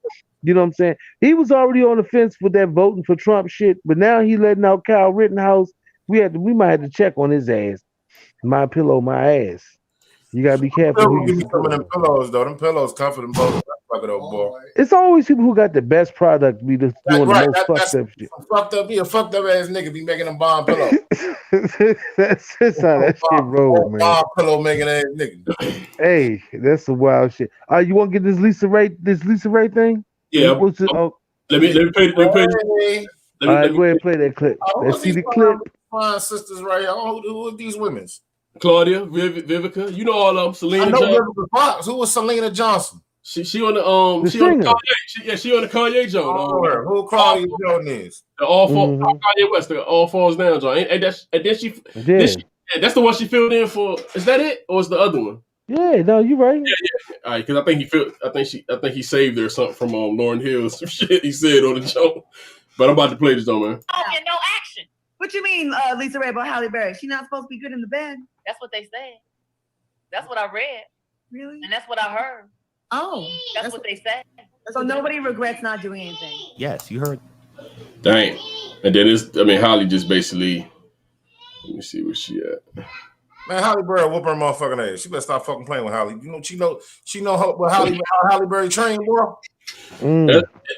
You know what I'm saying? He was already on the fence with that voting for Trump shit, but now he letting out Kyle Rittenhouse. We might have to check on his ass. My pillow, my ass. You gotta be careful. Some of them pillows though. Them pillows comfort them both. Boy. It's always people who got the best product be doing the most fucked up shit. Be a fucked up ass nigga be making them bomb pillows. That's just how that shit roll, man. Bomb pillow making ass nigga. Hey, that's some wild shit. You want to get this Lisa Raye thing? Yeah. Let me play. All right, go ahead and play that clip. Let's see the clip. My sisters right here. Who are these women? Claudia, Vivica, you know all of them. Selena Johnson. Who was Selena Johnson? She on the she on the Kanye. She on the Kanye joint. Who Claudia Jordan is? The Kanye West, the All Falls Down joint. And then that's the one she filled in for. Is that it, or is the other one? Yeah, no, you right. Yeah. All right, because I think he saved her something from Lauryn Hill. Some shit he said on the joint. But I'm about to play this though, man. And no action. What you mean, Lisaraye about Halle Berry? She not supposed to be good in the bed? That's what they said. That's what I read. Really? And that's what I heard. Oh. That's what they said. So nobody regrets not doing anything? Yes, you heard. Dang. And then Halle just basically, let me see where she at. Man, Halle Berry whoop her motherfucking ass. She better stop fucking playing with Halle. You know, she know how Halle Berry trained, bro.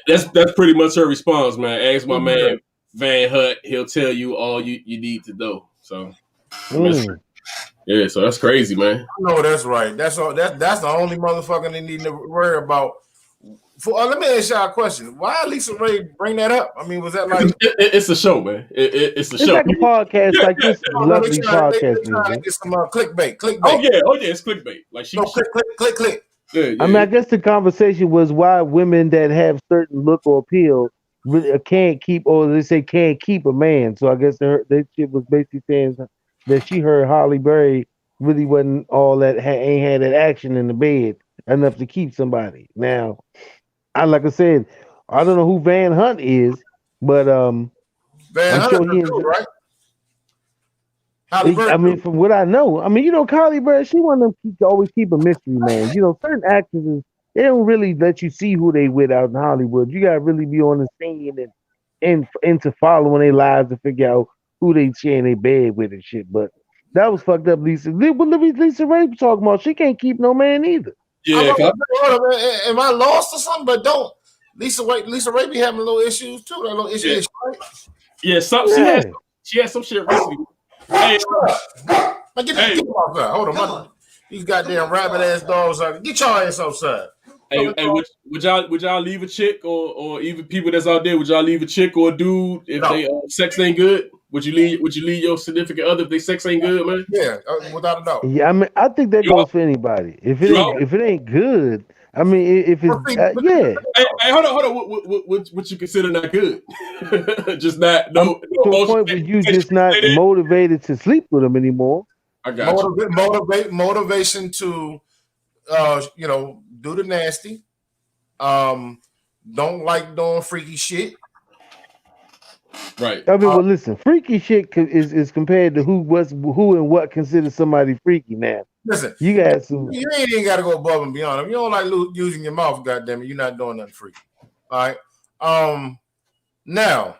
That's pretty much her response, man. Ask my man Van Hutt, he'll tell you all you need to know. So yeah, so that's crazy, man. No, that's right. That's the only motherfucker they need to worry about. Let me ask y'all a question. Why Lisaraye bring that up? I mean, was that like it's a show, man? It's a show. Like a podcast, like this lovely podcast. Trying to get some clickbait. Oh yeah, it's clickbait. Like click. Yeah. I mean, I guess the conversation was why women that have certain look or appeal really can't keep, or they say can't keep a man. So I guess that shit was basically saying that she heard Halle Berry really wasn't all that, ain't had that action in the bed enough to keep somebody. Now, like I said, I don't know who Van Hunt is, but Van Hunt, sure he is, right? I mean, from what I know, I mean, you know, Halle Berry, she one of them to always keep a mystery, man. You know, certain actresses, they don't really let you see who they with out in Hollywood. You gotta really be on the scene and into following their lives to figure out who they sharing their bed with and shit. But that was fucked up, Lisa. What Lisaraye talking about? She can't keep no man either. Yeah, am I lost or something? But don't Lisaraye be having little issues too. That little issues, right? Yeah, she had some shit recently. Hey, get him outside. Hold on, these goddamn rabbit ass dogs. Get your ass outside. Hey, would y'all leave a chick or even people that's out there? Would y'all leave a chick or a dude if they sex ain't good? Would you leave your significant other if they sex ain't good, man? Yeah, without a doubt. Yeah, I mean, I think that goes for anybody. If it ain't good, I mean, if it's yeah. Hey, hold on. What you consider not good? Just not no To a emotion. point where you just not motivated to sleep with them anymore. I got you. Motivation to do the nasty. Don't like doing freaky shit. Right. I mean, well, listen, freaky shit is compared to who and what considers somebody freaky. Now, listen, you got some. You ain't even got to go above and beyond. If you don't like using your mouth, goddamn it, you're not doing nothing freaky. All right. Now,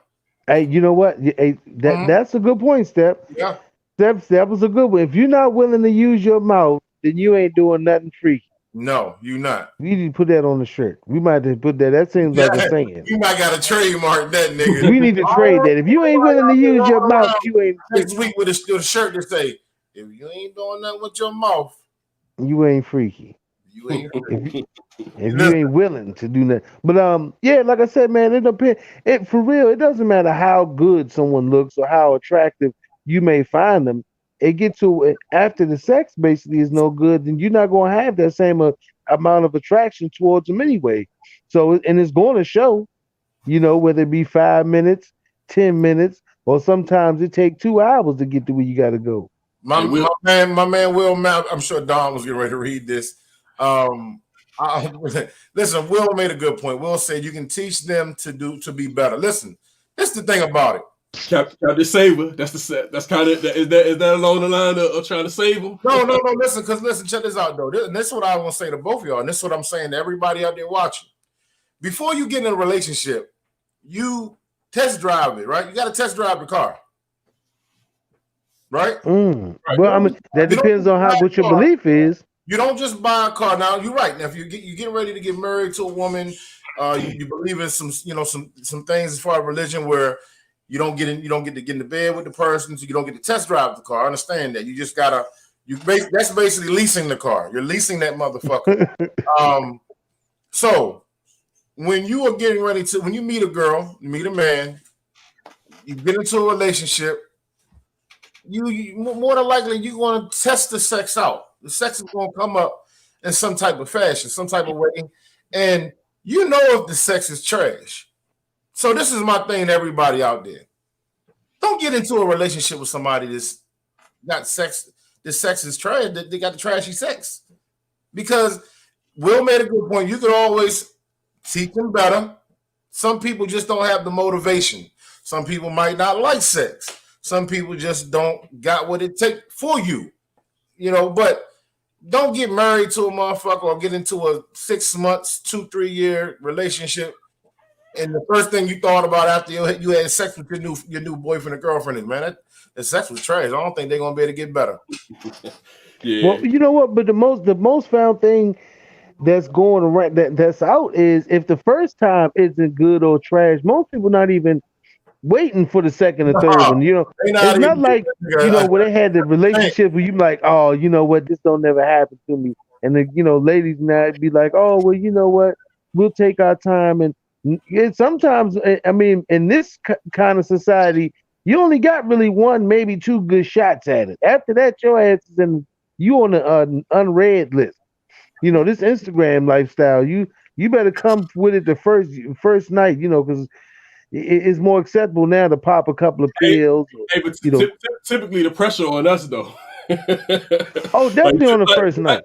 hey, you know what? Hey, that's a good point, Step. Yeah. Step was a good one. If you're not willing to use your mouth, then you ain't doing nothing freaky. No, you not. We need to put that on the shirt. We might have to put that. That seems like a saying. You might got to trademark that, nigga. We need to trade that. If you ain't willing to use your mouth, you ain't. Next week with a shirt to say, if you ain't doing nothing with your mouth, you ain't freaky. You ain't freaky. If you ain't willing to do that. But yeah, like I said, man, it depends. For real, it doesn't matter how good someone looks or how attractive you may find them. It gets to after the sex basically is no good, then you're not going to have that same amount of attraction towards them anyway. So, and it's going to show, whether it be 5 minutes, 10 minutes, or sometimes it take 2 hours to get to where you got to go. My man Will Mount, I'm sure Don was getting ready to read this. Listen, Will made a good point. Will said you can teach them to be better. Listen, that's the thing about it. Captain Saver. That's kind of is that along the line of trying to save them? No. Listen, check this out though. This is what I want to say to both of y'all, and this is what I'm saying to everybody out there watching. Before you get in a relationship, you test drive it, right? You got to test drive the car, right? Well, I mean that depends on what your belief is. You don't just buy a car. Now you're right. Now if you getting ready to get married to a woman, you believe in some things as far as religion where you don't get to get into bed with the person, so you don't get to test drive the car. I understand that. You just gotta that's basically leasing the car. You're leasing that motherfucker. So when you are getting ready to, when you meet a girl, you meet a man, you get into a relationship, you more than likely you're going to test the sex out. The sex is going to come up in some type of fashion, some type of way, and you know if the sex is trash. So this is my thing to everybody out there. Don't get into a relationship with somebody that's got sex. The sex is trash. They got the trashy sex. Because Will made a good point. You could always teach them better. Some people just don't have the motivation. Some people might not like sex. Some people just don't got what it takes for you. But don't get married to a motherfucker or get into a 6 months, 2-3 year relationship. And the first thing you thought about after you had sex with your new boyfriend or girlfriend is, man, that sex was trash. I don't think they're gonna be able to get better. Yeah. Well, you know what? But the most found thing that's going around that's out is if the first time isn't good or trash, most people not even waiting for the second or third one. It's not like when they had the relationship where you like, oh, you know what, this don't never happen to me, and the ladies now be like, oh, well, you know what, we'll take our time. And sometimes, I mean, in this kind of society, you only got really 1, maybe 2 good shots at it. After that, your ass is you on the unread list. This Instagram lifestyle, you better come with it the first night, because it's more acceptable now to pop a couple of pills. But typically the pressure on us though. Oh, definitely on the first night.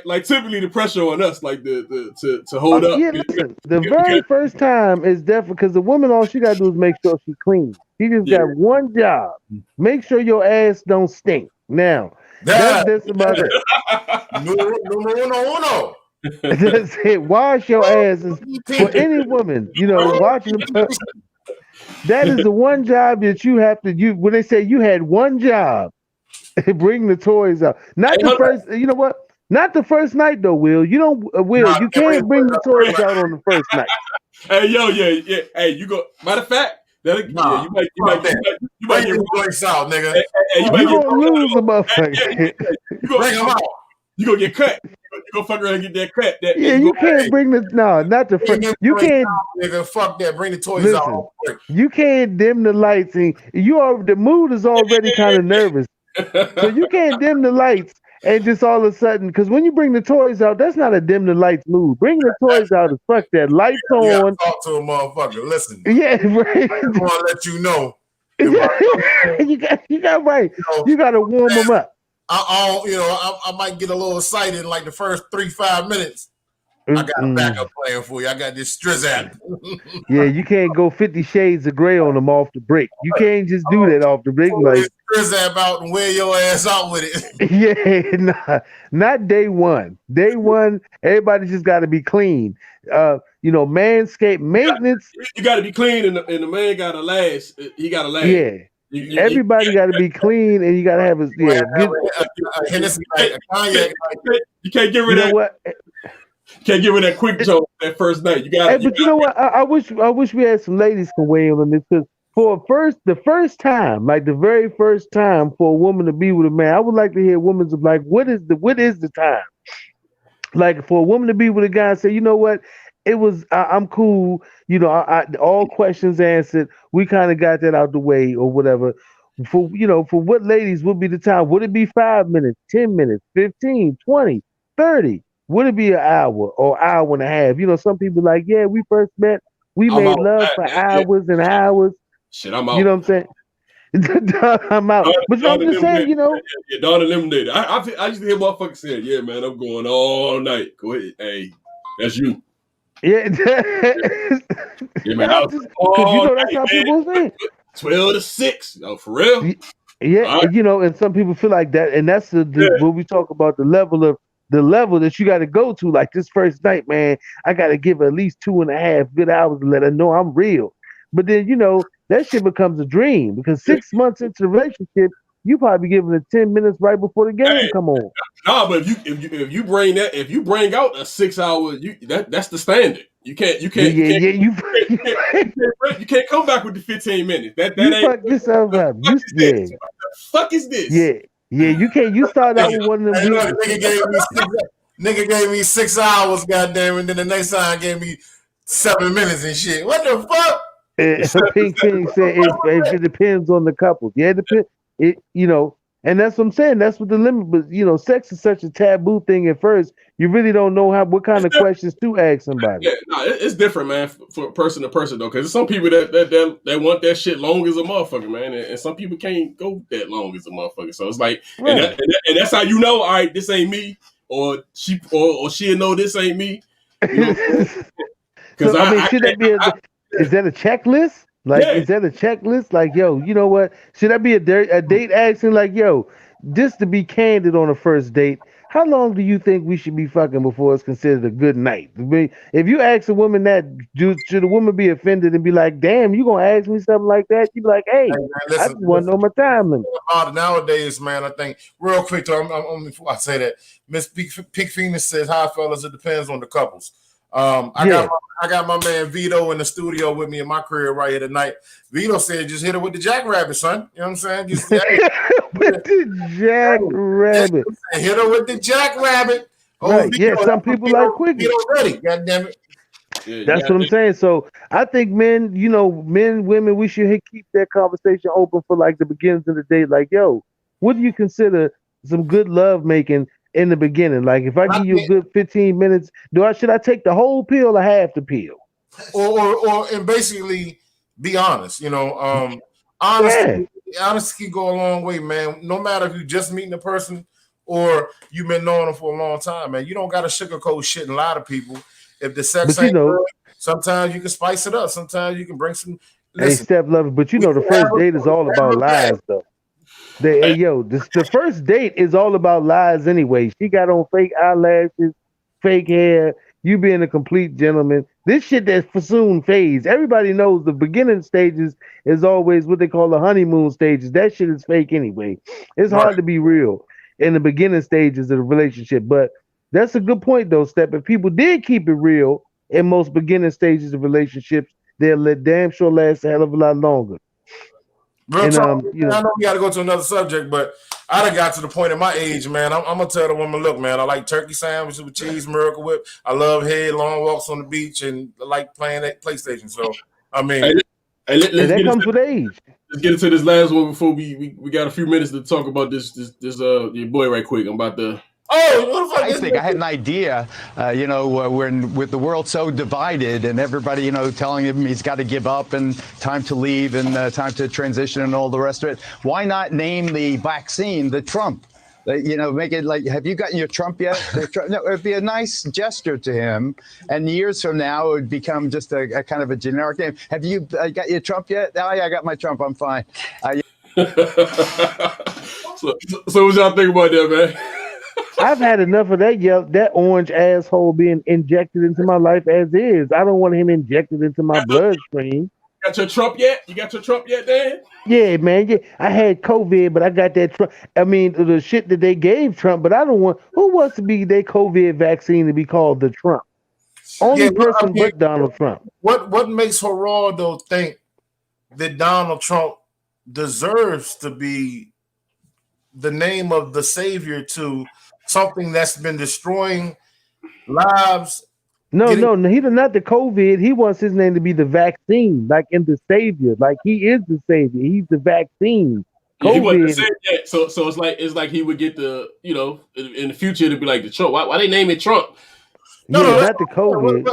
Like typically the pressure on us, like to hold up. Yeah, listen, the very first time is definitely because the woman, all she gotta do is make sure she's clean. She just got one job: make sure your ass don't stink. Now that's about it. No. That's it. Wash your asses for any woman. Watching that is the one job that you have to. When they say you had one job. Bring the toys out. Not the first. You know what? Not the first night though, Will. You don't. Will, you can't bring the toys out on the first night. Hey, yeah. Hey, you go. Matter of fact, you might get your toys out, nigga. Hey, you gonna lose a motherfucker. Bring them out. You gonna get cut. You gonna fuck around and get that cut. You can't bring the not the first. You can't. Nigga, fuck that. Bring the toys out. You can't dim the lights, and the mood is already kind of nervous. So you can't dim the lights And just all of a sudden, because when you bring the toys out, that's not a dim the lights move. Bringing the toys out is fuck that. Lights You gotta on. talk to a motherfucker. Listen, Yeah, right. I want to let you know. If you got right. know, You got to warm them up. I might get a little excited in like the first 3-5 minutes. I got a backup plan for you. I got this Striz app. Yeah, you can't go 50 shades of gray on them off the break. You can't just do that off the break. Pull Like this Striz app out and wear your ass out with it. yeah, nah, not day one. Day one, everybody just got to be clean. Manscape maintenance. You got to be clean, and the man got to last. He got to last. Yeah, everybody got to be clean, and you got to have a Hennessy, like a cognac. You can't get rid of what? Can't get rid of that quick joke that first night. You got. Hey, but you know what? I wish we had some ladies can weigh in on this, because the first time, like the very first time for a woman to be with a man, I would like to hear women's of like, what is the time? Like for a woman to be with a guy and say, you know what, it was I'm cool. All questions answered. We kind of got that out the way or whatever. For what ladies would be the time? Would it be 5 minutes, 10 minutes, 15, 20, 30? Would it be an hour or hour and a half? Some people like, yeah, we first met, we made love for hours and hours. Shit, I'm out. You know what I'm saying? I'm out. But I'm just saying, Yeah, Don eliminated. I used to hear motherfuckers saying, yeah, man, I'm going all night. Go ahead. Hey, that's you. Yeah. Yeah, man. Because that's how people say. 12 to 6. Oh, for real? Yeah, right. And some people feel like that. And that's when we talk about the level that you got to go to. Like this first night, man, I got to give her at least 2.5 good hours to let her know I'm real. But then, that shit becomes a dream, because 6 months into the relationship, you probably giving it 10 minutes right before the game come on. No, but if you bring out a 6 hour, that's the standard. You can't come back with the 15 minutes. That you ain't fuck yourself up. What the fuck is this? Yeah, you can't. You start out with one of them. Hey, look, nigga gave me 6 hours, goddamn, and then the next time gave me 7 minutes and shit. What the fuck? Pink King said it depends on the couples. Yeah, and that's what I'm saying. That's what the limit. But sex is such a taboo thing at first. You really don't know what kind of questions to ask somebody. Yeah, no, it's different, man, for person to person though. Because some people that want that shit long as a motherfucker, man, and some people can't go that long as a motherfucker. So it's like, right. and that's how you know. All right, this ain't me, or she'll know this ain't me. Because should that be is that a checklist? Like, is that a checklist? Like, yo, you know what? Should that be a date asking? Like, yo, just to be candid on a first date, how long do you think we should be fucking before it's considered a good night? If you ask a woman that, should a woman be offended and be like, damn, you gonna ask me something like that? You be like, hey, man, listen, I just want to know my time. Nowadays, man, I think real quick, before I say that, Miss Pink Phoenix says, hi, fellas, it depends on the couples. I got my man Vito in the studio with me in my career right here tonight. Vito said, just hit her with the jackrabbit, son. You know what I'm saying? Just with the jackrabbit. Hit her with the jackrabbit. Right. Vito, some people like quickie. Vito ready. God damn it. That's what I'm saying. So I think men, women, we should keep that conversation open for like the beginnings of the day. Like, yo, what do you consider some good love making in the beginning? Like, if I give you a good 15 minutes, should I take the whole pill or half the pill? And basically be honest. Honesty can go a long way, man. No matter if you just meeting a person or you've been knowing them for a long time, man. You don't got to sugarcoat shit and lie to people. If the sex ain't good, sometimes you can spice it up. Sometimes you can bring some. Hey, step lover, but the first date is all about lies, though. The first date is all about lies anyway. She got on fake eyelashes, fake hair. You being a complete gentleman. This shit that soon fades. Everybody knows the beginning stages is always what they call the honeymoon stages. That shit is fake anyway. It's hard to be real in the beginning stages of the relationship. But that's a good point, though, Step. If people did keep it real in most beginning stages of relationships, they'll damn sure last a hell of a lot longer. I know we got to go to another subject, but I done got to the point in my age, man. I'm gonna tell the woman, look, man, I like turkey sandwiches with cheese, Miracle Whip. I love head, long walks on the beach, and I like playing that PlayStation. So, I mean, that comes with age. let's get into this last one before we got a few minutes to talk about this your boy right quick. I'm about to. Oh, what the fuck I had an idea, when with the world so divided and everybody, telling him he's got to give up and time to leave and time to transition and all the rest of it. Why not name the vaccine the Trump? Make it like, have you gotten your Trump yet? No, it'd be a nice gesture to him. And years from now, it would become just a kind of a generic name. Have you got your Trump yet? Oh, yeah, I got my Trump. I'm fine. So what y'all think about that, man? I've had enough of that orange asshole being injected into my life as is. I don't want him injected into my bloodstream. Got your Trump yet? You got your Trump yet, Dan? Yeah, man. Yeah, I had COVID, but I got that Trump. I mean, the shit that they gave Trump, but I don't want. Who wants to be their COVID vaccine to be called the Trump? Only person but Donald Trump. What makes Geraldo think that Donald Trump deserves to be the name of the savior to something that's been destroying lives? No, he not the COVID. He wants his name to be the vaccine, like in the savior. Like he is the savior. He's the vaccine. Yeah, he wasn't the same yet. So it's like he would get the, in the future it'd be like the Trump. Why they name it Trump? No, not the COVID.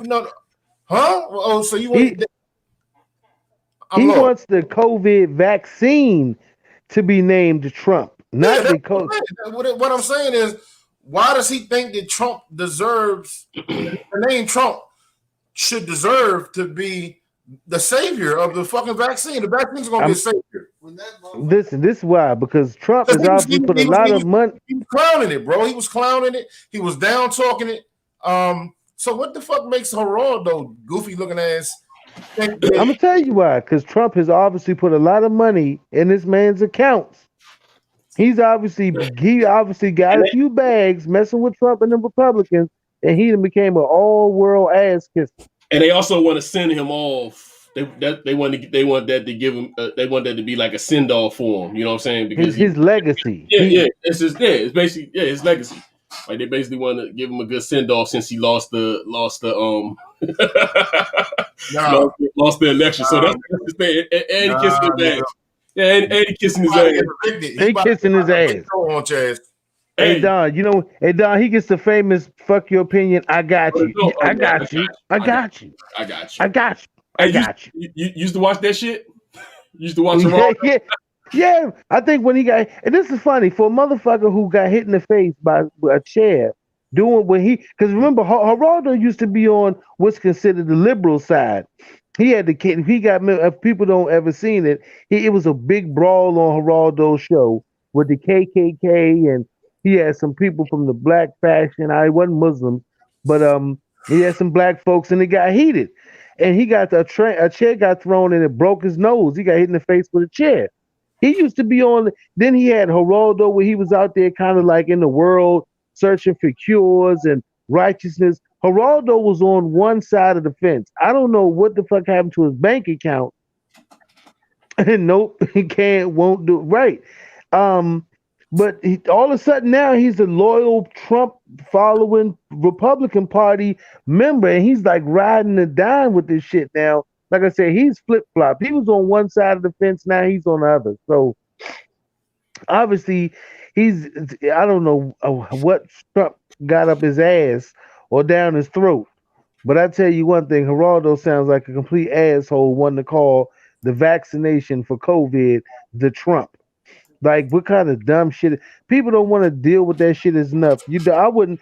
No, huh? Oh, so you want he wants the COVID vaccine to be named Trump, not the COVID. What I'm saying is, why does he think that Trump deserves the name Trump should deserve to be the savior of the fucking vaccine? The vaccine's gonna be a savior. Listen, this is why, because Trump has obviously put a lot of money. He was clowning it, bro. He was clowning it. He was down talking it. So what the fuck makes Geraldo goofy looking ass? I'm gonna tell you why, because Trump has obviously put a lot of money in this man's accounts. He obviously got a few bags messing with Trump and the Republicans, and he became an all-world ass kisser. And they also want to send him off. They want that to give him. They want that to be like a send off for him. You know what I'm saying? Because his legacy. It's basically his legacy. Like they basically want to give him a good send off since he lost the election. So that's his thing. And he kissing his ass. Yeah, and he kissing his ass. He kissing his ass. Hey Don, he gets the famous "fuck your opinion." I got you. I got you. I got you. I got you. I got you. I got you. You used to watch that shit? You used to watch it? Yeah. I think when he got, and this is funny for a motherfucker who got hit in the face by a chair, doing what because remember, Geraldo used to be on what's considered the liberal side. He had the kid. If people don't ever seen it, it was a big brawl on Geraldo's show with the KKK, and he had some people from the black faction. I wasn't Muslim, but he had some black folks, and it got heated. And he got a chair got thrown, and it broke his nose. He got hit in the face with a chair. He used to be on. Then he had Geraldo, where he was out there, kind of like in the world, searching for cures and righteousness. Geraldo was on one side of the fence. I don't know what the fuck happened to his bank account. Nope, he won't do it right. But all of a sudden now he's a loyal Trump following Republican Party member, and he's like riding the dime with this shit now. Like I said, he's flip-flop. He was on one side of the fence, now he's on the other. So obviously I don't know what Trump got up his ass or down his throat. But I tell you one thing, Geraldo sounds like a complete asshole wanting to call the vaccination for COVID the Trump. Like, what kind of dumb shit? People don't want to deal with that shit enough. I wouldn't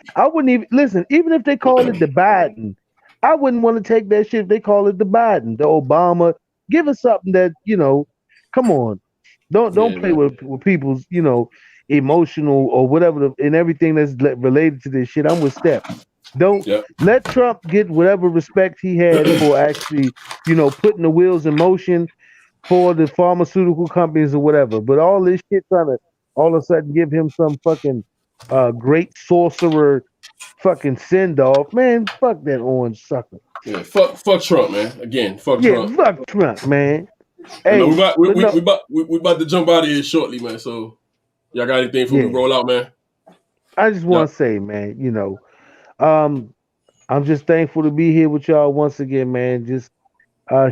even listen, even if they call it the Biden, I wouldn't want to take that shit if they call it the Biden, the Obama. Give us something that, come on. Don't play with people's, emotional or whatever and everything that's related to this shit. I'm with Steph. Don't let Trump get whatever respect he had for actually, putting the wheels in motion for the pharmaceutical companies or whatever. But all this shit trying to all of a sudden give him some fucking great sorcerer fucking send off, man. Fuck that orange sucker. Yeah, fuck Trump, man. Again, fuck Trump. Yeah, fuck Trump, man. Hey, we about to jump out of here shortly, man. So y'all got anything for me to roll out, man? I just want to say, man, I'm just thankful to be here with y'all once again, man. Just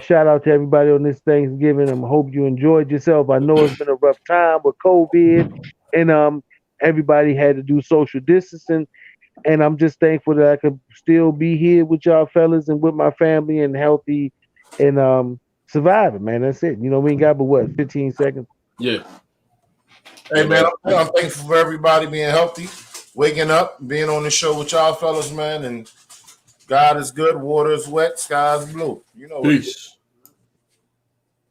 Shout out to everybody on this Thanksgiving. I hope you enjoyed yourself. I know it's been a rough time with COVID, and everybody had to do social distancing. And I'm just thankful that I could still be here with y'all fellas and with my family and healthy and surviving, man. That's it. You know, we ain't got but what, 15 seconds. Yeah. Hey, man, I'm thankful for everybody being healthy, waking up, being on the show with y'all fellas, man. And God is good, water is wet, sky is blue. You know what it is. Peace.